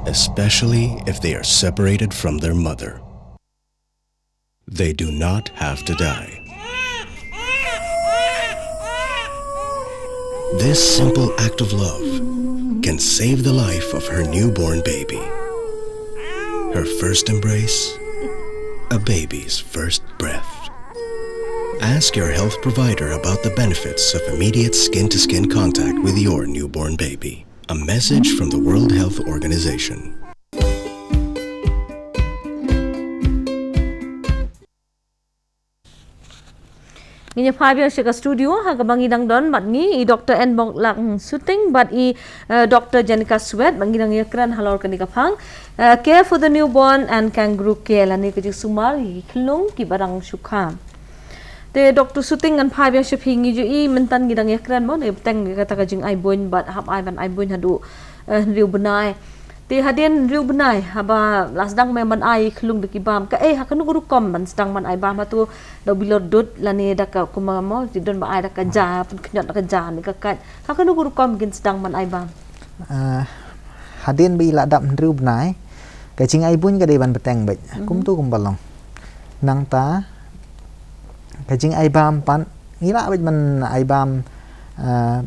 especially if they are separated from their mother. They do not have to die. This simple act of love can save the life of her newborn baby. Her first embrace, a baby's first breath. Ask your health provider about the benefits of immediate skin-to-skin contact with your newborn baby. A message from the World Health Organization. Ini 5 years ke studio ha bangi dang don mat ni i Dr. N bong lang shooting but i Dr. Janika Sweat bangi dang yakran halor kan kapang care for the newborn and kangaroo care lani ke Jingsumar i Khyllung ki barang sukha te Dr. shooting an 5 years hingi ju i mentan gidang yakran mo ne teng kata ka jing ai boin but hap ai ban ai boin hadu riu benai te hadin riu benai haba lasdang memban ai Khyllung de kibam ka hakanu guru kom ban sedang man ai bam tu do bilor dut lani daka kumamo tidon ba ai daka ja pun knyot daka ja ni kakat hakanu guru kom gin sedang man ai bam hadin bi la dap ndru bnai ka ching ai bun ka de ban beteng bai kum tu kum balong nang ta ka ching ai bam pan ngila bai man ai bam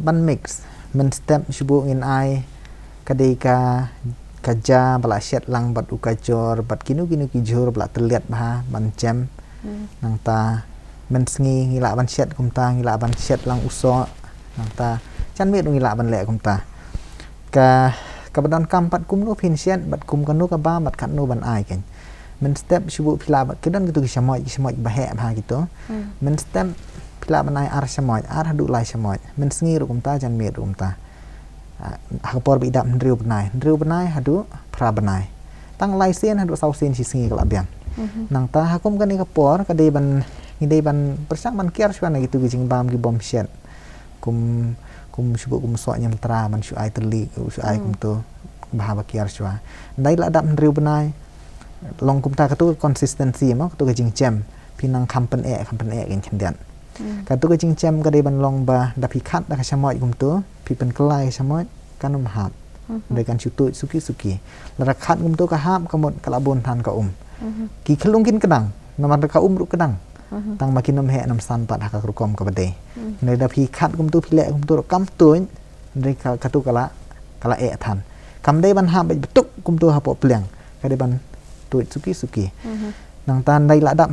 ban mix men step shubu in ai ka de ka kaja bala shet lang bat ukajor bat kinu ki jor bala terlihat bah ban jam nang ta men sngi ngila ban shet kum ta ngila ban shet lang uso nang ta chan mi ngila ban le kum ta ka badan kam pat kum no phin shet bat kum kan no ka ba bat kan no ban ai ken men step shubu phila bat kedan gitu ki samoi ba he ba gitu men step phila ban ai ar samoi ar hadu lai samoi men sngi ru kum ta chan mi ru kum ta hakapor bi dap ndriu benai hadu pra benai tang lai sen hadu sau sen si sngi kala biang nang ta hakum kan kapor ka de ban ngidei ban persak ban kiar shwana gitu gijing bam gi bom shet kum shubu kum so nyam tra ban shu ai terli shu ai kum tu bahaba kiar shwa dai la dap ndriu benai long kum ta ka tu consistency ma tu gijing chem pinang kampen e gen chendian ka tu gijing chem ka de ban long ba da pi khat da ka samoi kum tu pi pen kelai samoi kanum hap dai kan shu tu suki la khat kum tu ka hap ka mot kala bon than ka ki khlung kin kadang namar ka ru kadang tang makin nom he nam san pat hakak rukom ka bade nei da phi khat kum tu phi le kum tu kam tuin dei ka tu kala e than kam dei ban ha bai betuk kum tu ha po pleng ka dei ban tu suki nang tan dai la dam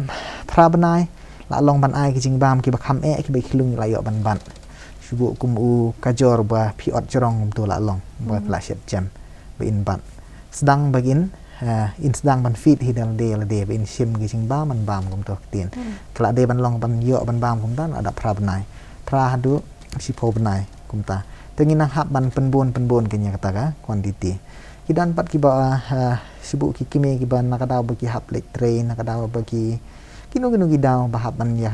phra banai la long ban ai ki jing bam ki ba kham e ki bai khlung la yo ban shubu kum u kajor ba phi ot jorong kum tu la long ba la shet jam ba in ban sedang bagin in sedang ban feed hi dal de in shim gi jing bam ban bam kum tu tin kala de ban long ban yo ban bam kum tan ada phra banai phra hadu si pho banai kum ta tengin nang hab ban penbon ke nya kata ka quantity kidan pat ki ba sibuk ki kime ki ban nakadaw bagi hap lek train nakadaw bagi kinu ki daw ba hap ban ya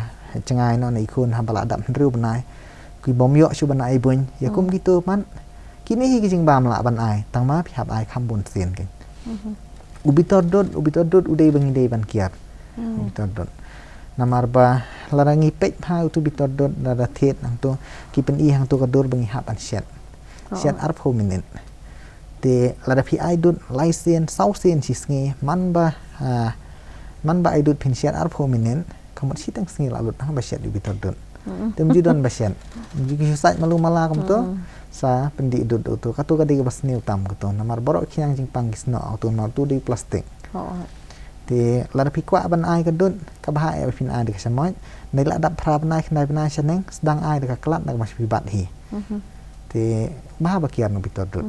cengai no nei khun ha bala dam riu banai ki bom yo chu banai bun ya kum gitu man kini hi ki jing bam la ban ai tang ma phi hap ai kham bun sen ke ubitor dot udai bangi dei ban kiar ubitor dot namar ba larangi pek pha tu bitor dot la thet nang tu ki pen i hang tu ka dor bangi hap an shet ar pho minin te lada phi ai dut laisen sau sen chi sngi man ba ai dut phin shet ar pho minin kamot sitang sngi la lut ha ba shet bitor dot tem ji don ba shet ji ki sai malu mala kam to sa pendi dut tu katu ka de bas new tam ko to namar borok khiang jing pang gisno auto no tu di plastik te lada phi kwa ban ai ka dut ka ba ai phin ai de samoi nei la dap phra ban ai khnai ban ai chaneng sedang ai de ka klat nak mas pi bat hi te ba ba kiar no bitor dut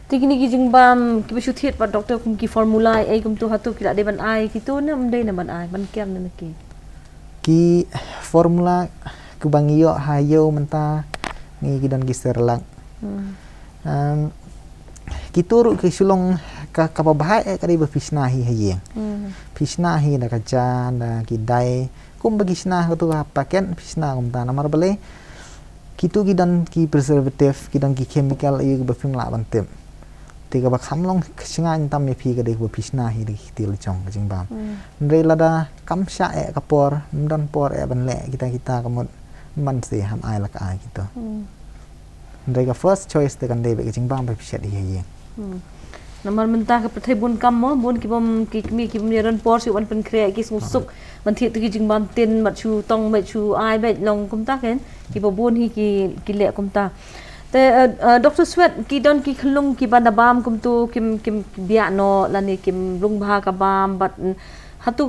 Tigini ki jing bam ki bisu thiet pa doctor kum ki formula ai kum tu hatu ki de ban ai ki tu na mdei na ban ai ban kiam na ki formula ku bangiyo hayo menta ni ki dan ki serlang ki turu ki sulong ka bahai ka de bafisna hi hayeng fisna hi na ka jan da ki dai kum bagi sna tu paken fisna kum ta namar bale ki tu ki dan ki preservative ki dan ki chemical ayu ki bafing la ban tem tiga ba kham long singan tam me phi ka de bafisna hi ri til chong jing bam re lada kam sha e kapor mdan por e ban le kita kamot man se ham ai la ka ai kita re ka first choice te kan de be jing bam ba fishet hi ye namar mentah ka prathai bun kam mo bun ki bom ki mi ki mi ran por si wan pen kre ki suk man thi tu ki jing bam tin mat chu tong me chu ai be long kum ta ken ki bo bun hi ki le kum ta te Dr. Sweat ki don ki khlung ki ban bam kum tu kim bia no la ni kim lung bha ka bam bat hatu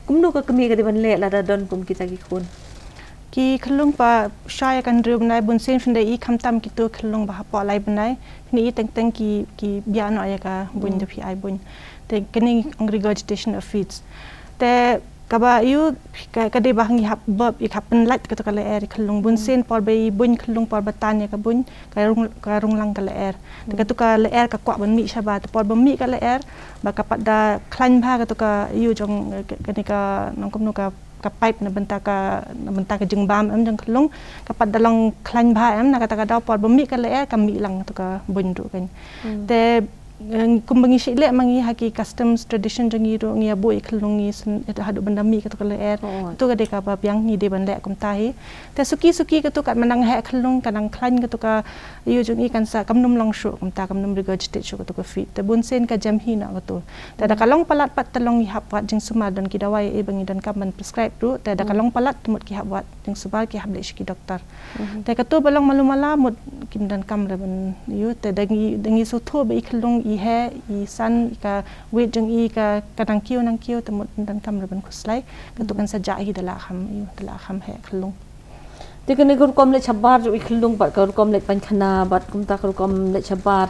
kum no ka kami ka de ban le la da don kum ki ta ki khun ki khlung pa shaya kan riu nai bun sen fin dei kham tam ki tu khlung ba pa lai ban nai ni teng ki bia no ya ka bun de phi ai bun te kini regurgitation of feeds te kaba yu ka de ba ngi hap bob ik happen lat ka to ka le er khlung bun sen por bei bun khlung por batan ya ka bun ka rung lang ka le er te ka to ka le er ka kwa ban mi sha ba te por ba mi ka le er ba ka pa da klan bha ka to ka yu jong ka ni ka nong kom no ka pipe na benta ka jing bam em jang khlung ka pat da long klan bha em na ka ta ka da por ba mi ka le er ka mi lang to ka bun ru kan te kumbangi shile mangi haki customs tradition jangi ro ngi abu ikhlungi itu hadu bandami katu kala air tu ka deka ba piang ni de ban le kum tahi te suki katu kat manang he khlung kanang klan katu ka yu jungi kan sa kamnum long shu kum ta kamnum regurgitate shu katu ka fit te bun sen ka jam hi na katu te da kalong palat pat talong hi hap wat Jingsumar dan ki dawai e bangi dan kam ban prescribe ru te da kalong palat tumut ki hap wat Jingsumar ki hap le shi ki doktor te katu balong malumala mut kim dan kam le ban yu te dangi su tho be ikhlung i he i san ka wait jeng i ka kadang kiu temut dan kam reban kuslai katukan saja hi dala kham he khlung Tiga ni kom le chabar i Khyllung bat kom le pankhana bat kum ta kom le chabar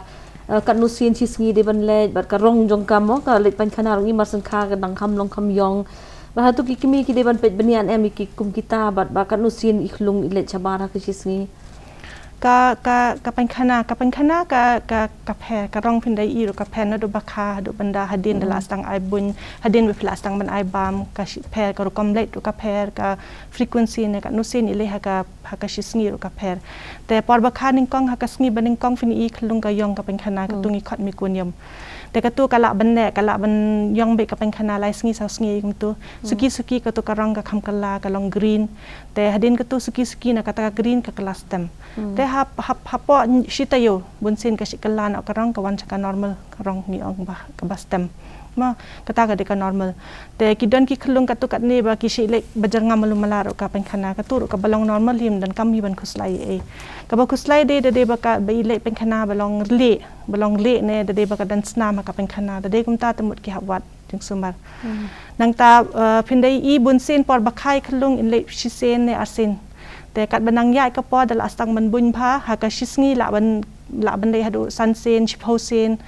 kat nusin chisngi de ban le bat ka rong jong kam ka le pankhana rong i mar sangkha ka dang kham long kham yong ba tu ki kimi ki de ban pet banian em ki kum kita bat ba kat nusin i Khyllung i le chabar ha ka chisngi ka pankhana ka phe ka rong phindai i ro ka phe na do bakha do banda hadin dala stang ai bun hadin we stang ban ai bam ka phe ka kom le to ka phe ka frequency ne ka nusin ile ha ka shisngi ro ka phe te por bakha ning kong ha ka sngi baning kong fini i Khyllung ka yong ka pankhana ka tungi khat mi kunyam te ka tu kala ban yong be ka pankhana lai sngi sa sngi kum tu suki ka tu ka rong ka kham kala ka long green te hadin ka tu suki na ka ta green ka kala stem te hap po shita yo bunsin ka shikala na ka rong ka wan ka normal ka rong ni ong ba ka stem ma kata ka de ka normal te kidon ki Khyllung ka tu kat ne ba ki shile bajar nga malumala ro ka pankhana ka tu ro ka balong normal him dan kam hi ban khuslai e ka ba khuslai de ba ka ba ile pankhana balong le ne de ba ka dan snam ka pankhana de kum ta tamut ki hawat Jingsumar nang ta phindai i bunsin por bakhai Khyllung in le shisen ne asin te kat banang yai ka po dal astang man bun pha ha ka shisngi la ban le hadu san sen chho sen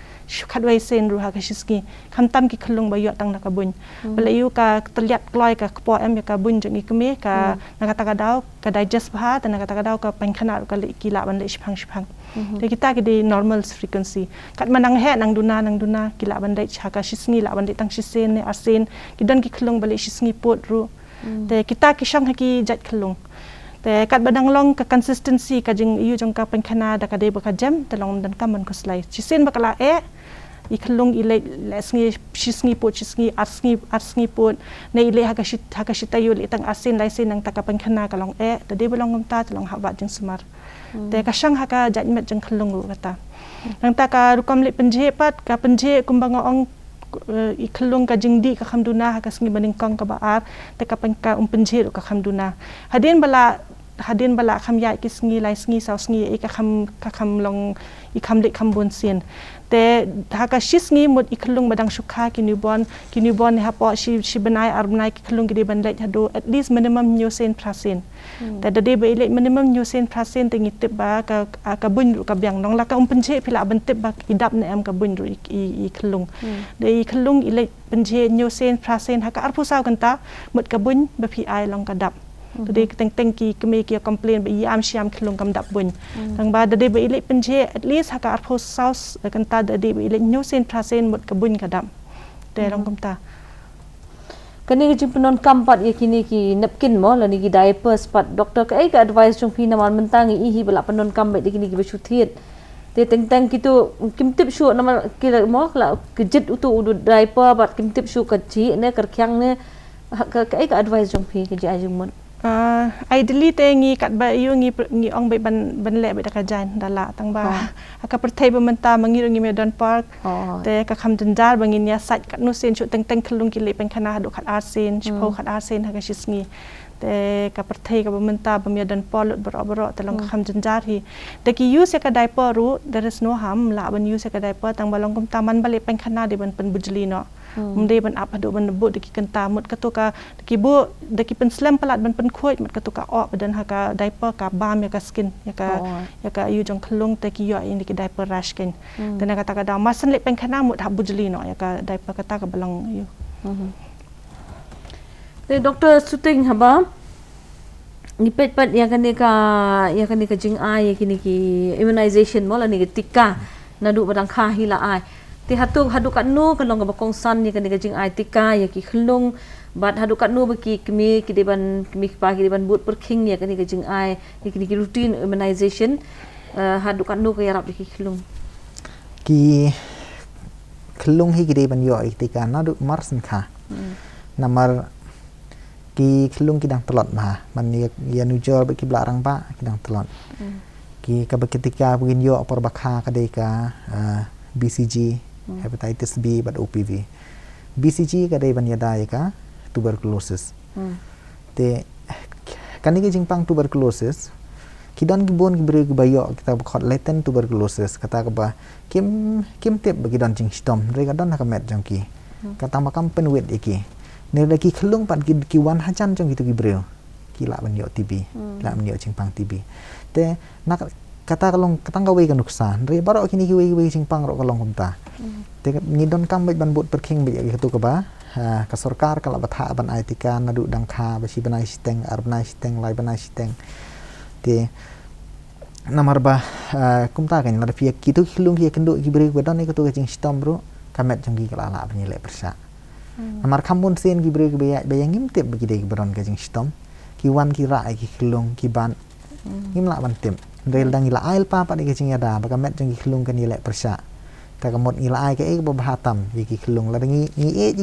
khatwai sen ru ha ka shisngi kham tam ki Khyllung ba yo tang na ka bun bala yu ka tliat kloi ka po em ya ka bun jeng ikme ka na ka daw ka digest pha ta na ka daw ka pankhana ka le ki la ban le shphang te kita ki di normal frequency kat manang he nang duna ki la ban le ha ka shisngi la ban le tang shisen ne arsen ki don ki Khyllung ba le shisngi pot ru te kita ki shang ha ki jat Khyllung te kat badang long ka consistency ka jing yu jong ka pankhana da ka de ba ka jam talong dan kam man kuslai chisen bakala i Khyllung i le sngi shisngi pot shisngi arsngi pot ne ile ha ka shita yu le tang asin lai sin nang ta ka pankhana ka long da de balong ngam ta talong ha ba Jingsumar te ka shang ha ka jat met jeng Khyllung ru kata nang ta ka rukom le penje pat ka penje kumbang ong i Khyllung ka jingdi ka khamduna ha ka sngi baning kong ka baar te ka panka penje ru ka khamduna hadin bala kham ya ki sngi lai sngi saw sngi e ka kham long i kham le kham bun sin te ha ka shisngi mut i Khyllung badang shukha ki newborn ne ha po shi banai arbnai ki Khyllung ki de ban le hado at least minimum nyosen prasen te de be le minimum nyosen prasen te ngitip ba ka bun ru ka byang nong la ka penje phila ban tip ba idap ne am ka bun ru i Khyllung de i Khyllung i le penje nyosen prasen ha ka arpu saw kanta mut ka bun ba phi ai long ka dap Tadi teng ki kami ki complain ba iam siam Khyllung kam dap bun tang ba dade ba ile penje at least haka arpo saus kan ta dade ba ile nyosen prasen mut ka bun ka dam te rong kam ta kani ki penon kampat ye kini ki napkin mo la ni ki diapers pat doktor ka ai ka advice jong phi naman mentang i hi bala penon kam ba kini ki besuthiet te teng ki tu kim tip shu nama ki mo la kejit utu udu diaper bat kim tip shu ka ji ne kar khyang ne ka ai ka advice jong phi ki ji ajung mon ideally te ngi kat ba yu ngi ong be ban le be ka jan dala tang ba ka perthai ba menta mangi ngi Medan Park te ka kham janjar bangin ya sat kat nu sen chu teng Khyllung ki le pankhana do khat arsen chpo khat arsen ha ka shisngi te ka perthai ka ba menta ba Medan Park bro te long kham janjar hi te ki use ka diaper ru there is no harm la ban use ka diaper tang ba long kum taman ba le pankhana de ban pen bujli no mde ban ap hadu ban bu de ki kenta mut ka to ka ki bu de ki pen slam palat ban pen khoi mat ka to ka op dan ha ka diaper ka bam ya ka skin ya ka yu jong Khyllung te ki yo in ki diaper rash ken dan ka ta ka da masan le pankhana mut ha bujli no ya ka diaper ka ta ka balong yu te doktor shooting haba ni pet ya kani ka jing ai kini ki immunization mo la ni tika nadu badang kha hi la ai te hadu kat nu kan long ba kong san ni kani ka jing ai tika ya ki Khyllung bat hadu kat nu ba ki kmi ki de ban kmi pa ki de ban but per king ya kani ka jing ai kini ki routine immunization hadu kat nu ka yarap ki Khyllung ki Khyllung hi gede ban yo ketika nadu mar sen kha namar ki Khyllung kidang telot mah man ya nujor be ki blarang ba kidang telot ki ka ketika begin yo por bakha kadeka BCG hepatitis B bat OPV BCG kadai ban yada ka tuberculosis te kaniki jingpang tuberculosis kidon gibon gibre gibayo kita khot latent tuberculosis kata ka ba kim tep bagi don jing stom re ka don hakamet jongki kata makam penwet iki ne lagi Khyllung pat ki wan hajan jong gitu gibre kila ban yo TB la ban yo jingpang TB te nak kata kalong katang gawe kan nuksan re barok kini giwe jingpang ro kalong kumta te ngidon kam ban bot perking be gitu ka ba ka sarkar kala batha ban aitika nadu dangkha basi banai siteng arbnai siteng lai banai siteng te namar ba kumta kan la pia kitu Khyllung ki kendo ki beri badon ni ketu jing stom bro kamet jonggi kala ala bani le persa namar kamun sen ki beri bayang ngim tep bagi dei baron ka jing stom ki wan ki ra ki Khyllung ki ban ngim la ban tem rel dang ila ail pa ni jing ada ba kamet jonggi Khyllung kan le persa ta kamot ila ai ke ba bahatam ki Khyllung la ngi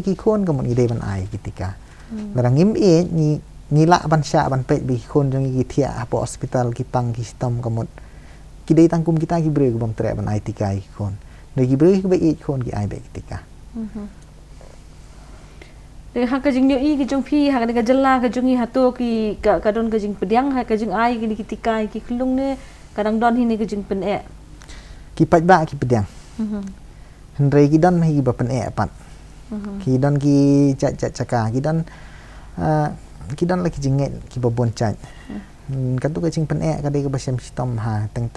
ki khon kamot ngi dei ban ai ketika la ngim ni la ban sya ban pe bi khon jong ki thia apo hospital ki pang ki stom kamot ki dei tangkum kita ki bre bom tre ban ai tikai khon ne ki bre ki be khon ki ai be ketika de ha ka jing i ki jong phi ha ka jalla ka jong i hato ki ka don ka jing pediang ha ka jing ai ki tikai ki Khyllung ne kadang don hi ne ka jing pen e ki pat ba ki pediang hendrei ki don hi ba pen e pat ki don ki caka ki don lagi jinget ki babon chat kan tu ka jing pen e ka dei ka basem stom ha teng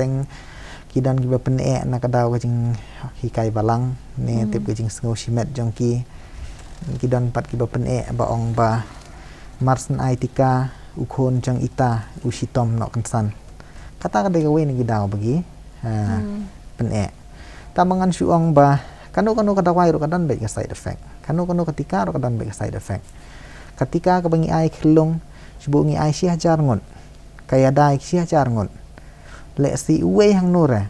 ki don ki ba pen e na ka daw ka jing hi kai balang ne tip ka jing sngo simet jong ki don pat ki ba pen e ba ong ba marsen aitika ukhon jang ita usitom no kan san kata ka dei ka we ni daw bagi pen e tamangan suong ba kanu kata wai ro kadan be ka side effect kanu ketika ro kadan be ka side effect ketika ka bangi ai Khyllung subu ngi ai si hajar ngon kaya dai si hajar ngon le si uwe hang nura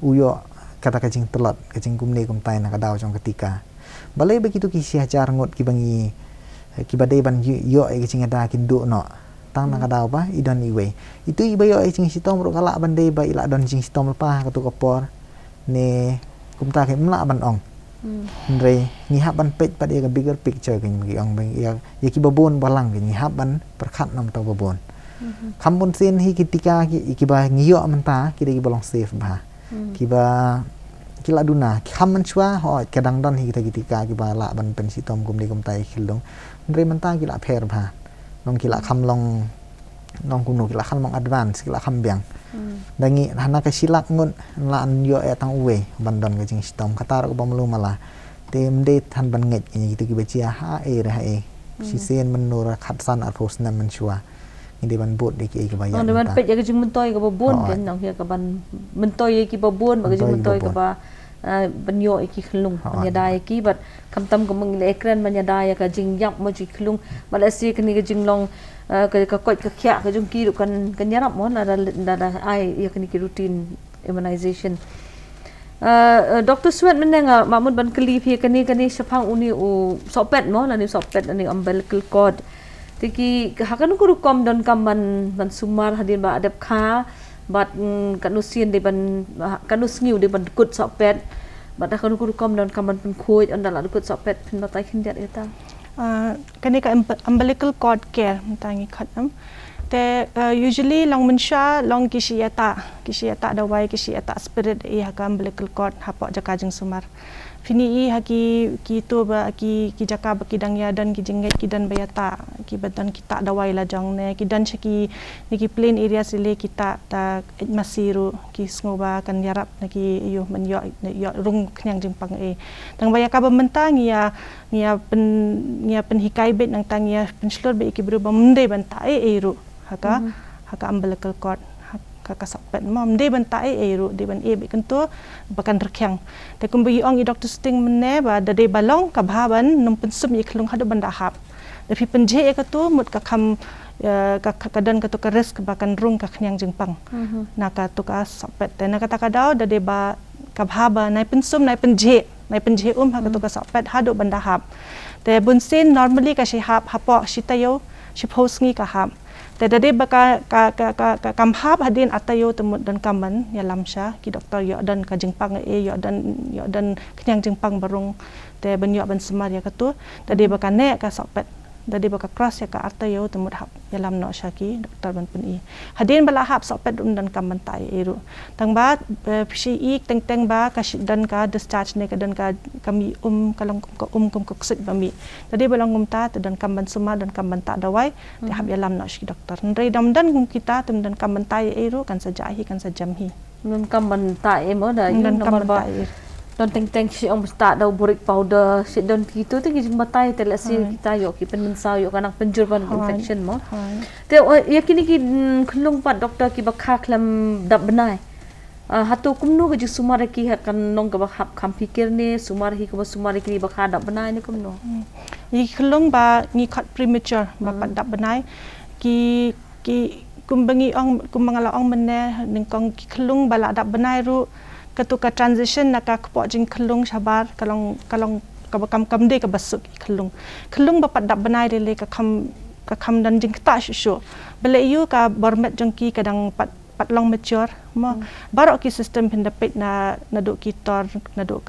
uyo kata kajing telot kajing kumne kumtai na kadaw jong ketika balai begitu ki si hajar ngot ki bangi ki badai ban yo ai kajing ada kindu no tang na kadaw ba idon iwe itu ibayo ai jing sitom ro kala bandai ba ila don jing sitom pa katu kopor ne kumta ke mla ban ong Andre ni haban pej pada yang bigger picture kan bagi ong bagi ya ki babon balang ni haban perkhat nam tau babon kampun sen hi ketika ki ba ngiyo menta ki dei bolong safe ba ki ba ki la duna kam chwa ho kadang don hi ketika ki ba la ban pen sitom kum dei kum tai Khyllung Andre menta ki la pher ba nong ki la kam long nong kunu ki la kam long advance ki la kam biang dangi hana ka silak ngun lan yo tang uwe bandon ka jing stom katar ko bamlu mala tem de than ban nget ni gitu ki bachia ha e si sen menura khatsan aros na menchua ni de ban bot de ki ba ya de ban pet ya ka jing mentoy ka babon kan nong ka ban mentoy ki babon ba ka jing mentoy ka ba ban yo ki Khyllung ban ya dai ki bat kam tam ko meng le ekran ban ya dai ka jing yap mo ji Khyllung malasi ka ni ka jing long ka kot ka khya ka jung ki kan nyarap mon la ai ya kini ki routine immunization Dr. Swet menenga mamun ban kali phi kani syapang uni u sopet mo la ni sopet ani umbilical cord tiki hakan ku kom don kam ban sumar hadin ba adap kha bat kanusien de ban kanus ngiu de ban kut sopet bat hakan ku kom don kam ban pen khoi andala kut sopet pin batai khindiat eta kani ka umbilical cord care tangi khatam te usually long mensha long kisiyata dawai kisiyata spirit i ha umbilical cord hapo jaka Jingsumar fini i ha ki to ba ki jaka ba kidang ya dan ki jinget ki dan bayata ki badan kita dawai la jong ne ki dan chaki ni ki plain area sile kita ta masiru ki sngoba kan yarap na ki yo men yo rung knyang jingpang e tang baya ka ba mentang ya pen hikai bet nang tang ya pen slur be ki bru ba mende ban ta e ru haka umbilical cord haka sapet mam de ban ta e ru de ban e be kan to bakan rekyang te kum bi ong i Dr. Sting mene ba da de balong ka bhaban num pen sum i Khyllung hadu ban da hap de pi pen je e ka to mut ka kham ka dan ka to ka risk bakan rung ka knyang jingpang na ka to ka sapet te na ka ta ka daw da de ba ka bhaba nai pen sum nai pen je ในเป็นเชฮากตุกสอบเป็ดหาดูบรรดาหับแต่บุญเส้น normally ก็ใช้หับปอชิตโยชิโพสงี้ก็หับแต่เดี๋ยวบกำภาพหดินอัตโยตมุดดันกำมันยาลำชากีด็อกเตอร์ยอดันกับจึงปังยอดันขยังจึงปังบรุงแต่บรรยาบันสมาร์ยากตัวแต่เดี๋ยวบกแน่ก็สอบเป็ดแต่เดี๋ยวบกครอสยากับอัตโยตมุดหับยาลำนอชากีด็อกเตอร์บันเป็นหดินบลาหับสอบเป็ดดันกำมันตายรู้ตั้งบ้าพิอีกตั้งบ้าก็ดันกับ discharge เนี่ยก็ดันกับกำมีกำลังกุกสิบบะมีแต่เดี๋ยวบลางมตาแต่ดันกำมันสมาดันกำมันตาดไว้แต่หับยาลำนอชกีด็อกเตอร์ในดำดันกุมkita tu dan kamban tai eru kan sajahi kan sajamhi nun kamban tai mo da dan nomor kamban ba tai don teng si om start da boric powder si don gitu tu ki batai te la si kita yo ki pen sa yo kanak penjurban infection mo te ya kini ki khulung pat doktor ki bakha klam dab banai hatu kumnu ke Jingsumar ki kan nong ka hap kham pikir ni sumar hi ko sumar ki bakha dab banai ni kumnu i khulung ba ni khat premature ba pat dab banai ki kumbangi kumbangala ong mene ningkong Khyllung bala dap benai ru ketuka transition naka kepok jing Khyllung sabar kalong kam de ka basuk Khyllung bapat dap benai dele ka kam dan jing ta shu bele yu ka bormet jengki kadang pat long mature mo barok ki system pendapit na duk ki tor na duk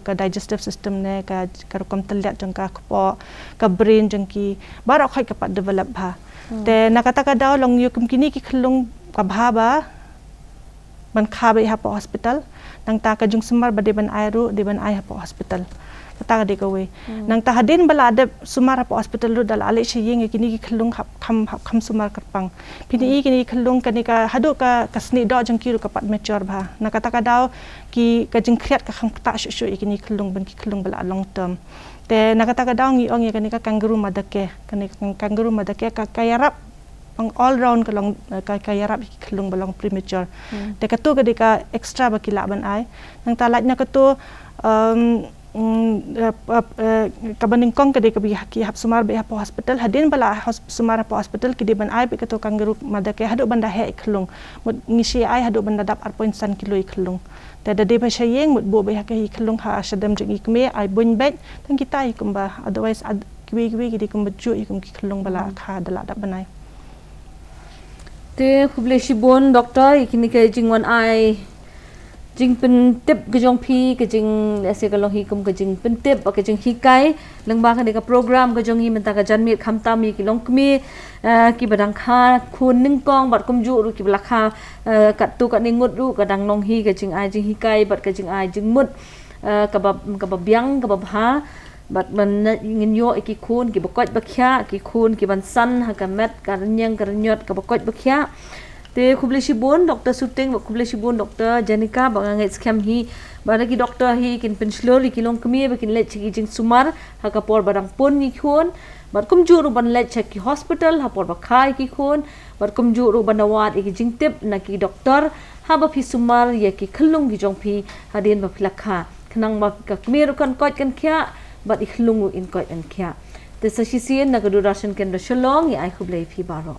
ka digestive system ne ka kom telat jeng ka kepok ka brain jengki barok khoi ka pat develop baแต่นักตะกะดาวลองอยู่กุมกินีกิKhyllungกับฮาบะมันคาไปหาปอ hospital นังตากะจุงสมารบะเดบันไอรุเดบันไอหาปอ hospital กะตากะเดกะเวนังตาหดินบลาเดสมารหาปอ hospital รุดาลาเลชยิงกินีกิKhyllungหับคำสมารกะปังพินีกินีKhyllungกะนี่กะหาดุกะสนิดอจังกิรุกะปัดเมจอร์บะนักตะกะดาวกิกะจิงเครียดกะคังตะชุกินีKhyllungบันกิKhyllungบลา long termแต่นักตะกะดาวงีอองยกันนี่กะกังกรูมาดะเกกันนี่กังกรูมาดะเกกะกายรับang all round kalong kaya rap Khyllung balong premature de katu ka dika extra ba kilaban ai nang talat na katu kabaning kong ka dika bi hap sumar be hap hospital hadin bala sumar hap hospital ki ban ai be katu kanguru madake hadu banda he Khyllung mut ngisi ai hadu banda dap 8.1 kilo Khyllungแต่เดี๋ยวไปใช้ยังหมดบัวไปหาที่Khyllungหาชดมจึงอีกเมื่อไอ้บุญเบ็ดทั้งkita ikum ba otherwise kiwi kita ikum baju ikum Khyllung bala kha dala dap banai te khuble shibon doctor ikini ke jingwan ai jing pen tip ke jong phi ke jing ase ka long hi kum ke jing pen tip ke jing hi kai lengba ka de ka program ke jong hi menta ka janmi khamta mi ki long kmi ki badang kha khun ning kong bat kum ju ru ki bla kha kat tu ka ningut ru ka dang long hi ke jing ai jing hi kai bat ke jing ai jing mut ka ba byang ka ba ha bat man ngin yo ki khun ki bakot bakhya ki khun ki ban san ha ka met ka nyang ka nyot ka bakot bakhya te khuble shibon doctor shooting ba khuble shibon doctor janika ba ngai scam hi ba ki doctor hi kin pen slowly ki long kmi ba kin le chi Jingsumar ha ka por badang pon ni khun bat kum ju ru ban le check ki hospital ha por ba khai ki khun bat kum ju ru ban awat ki jingtip na ki doctor ha ba phi sumar ye ki Khyllung ki jong phi ha din ba philakha khnang ba ka kmi ru kan kot kan khya but Khyllung in koi an kya te sa shi sien na gadu ration kendra Khyllung I khublei phi baro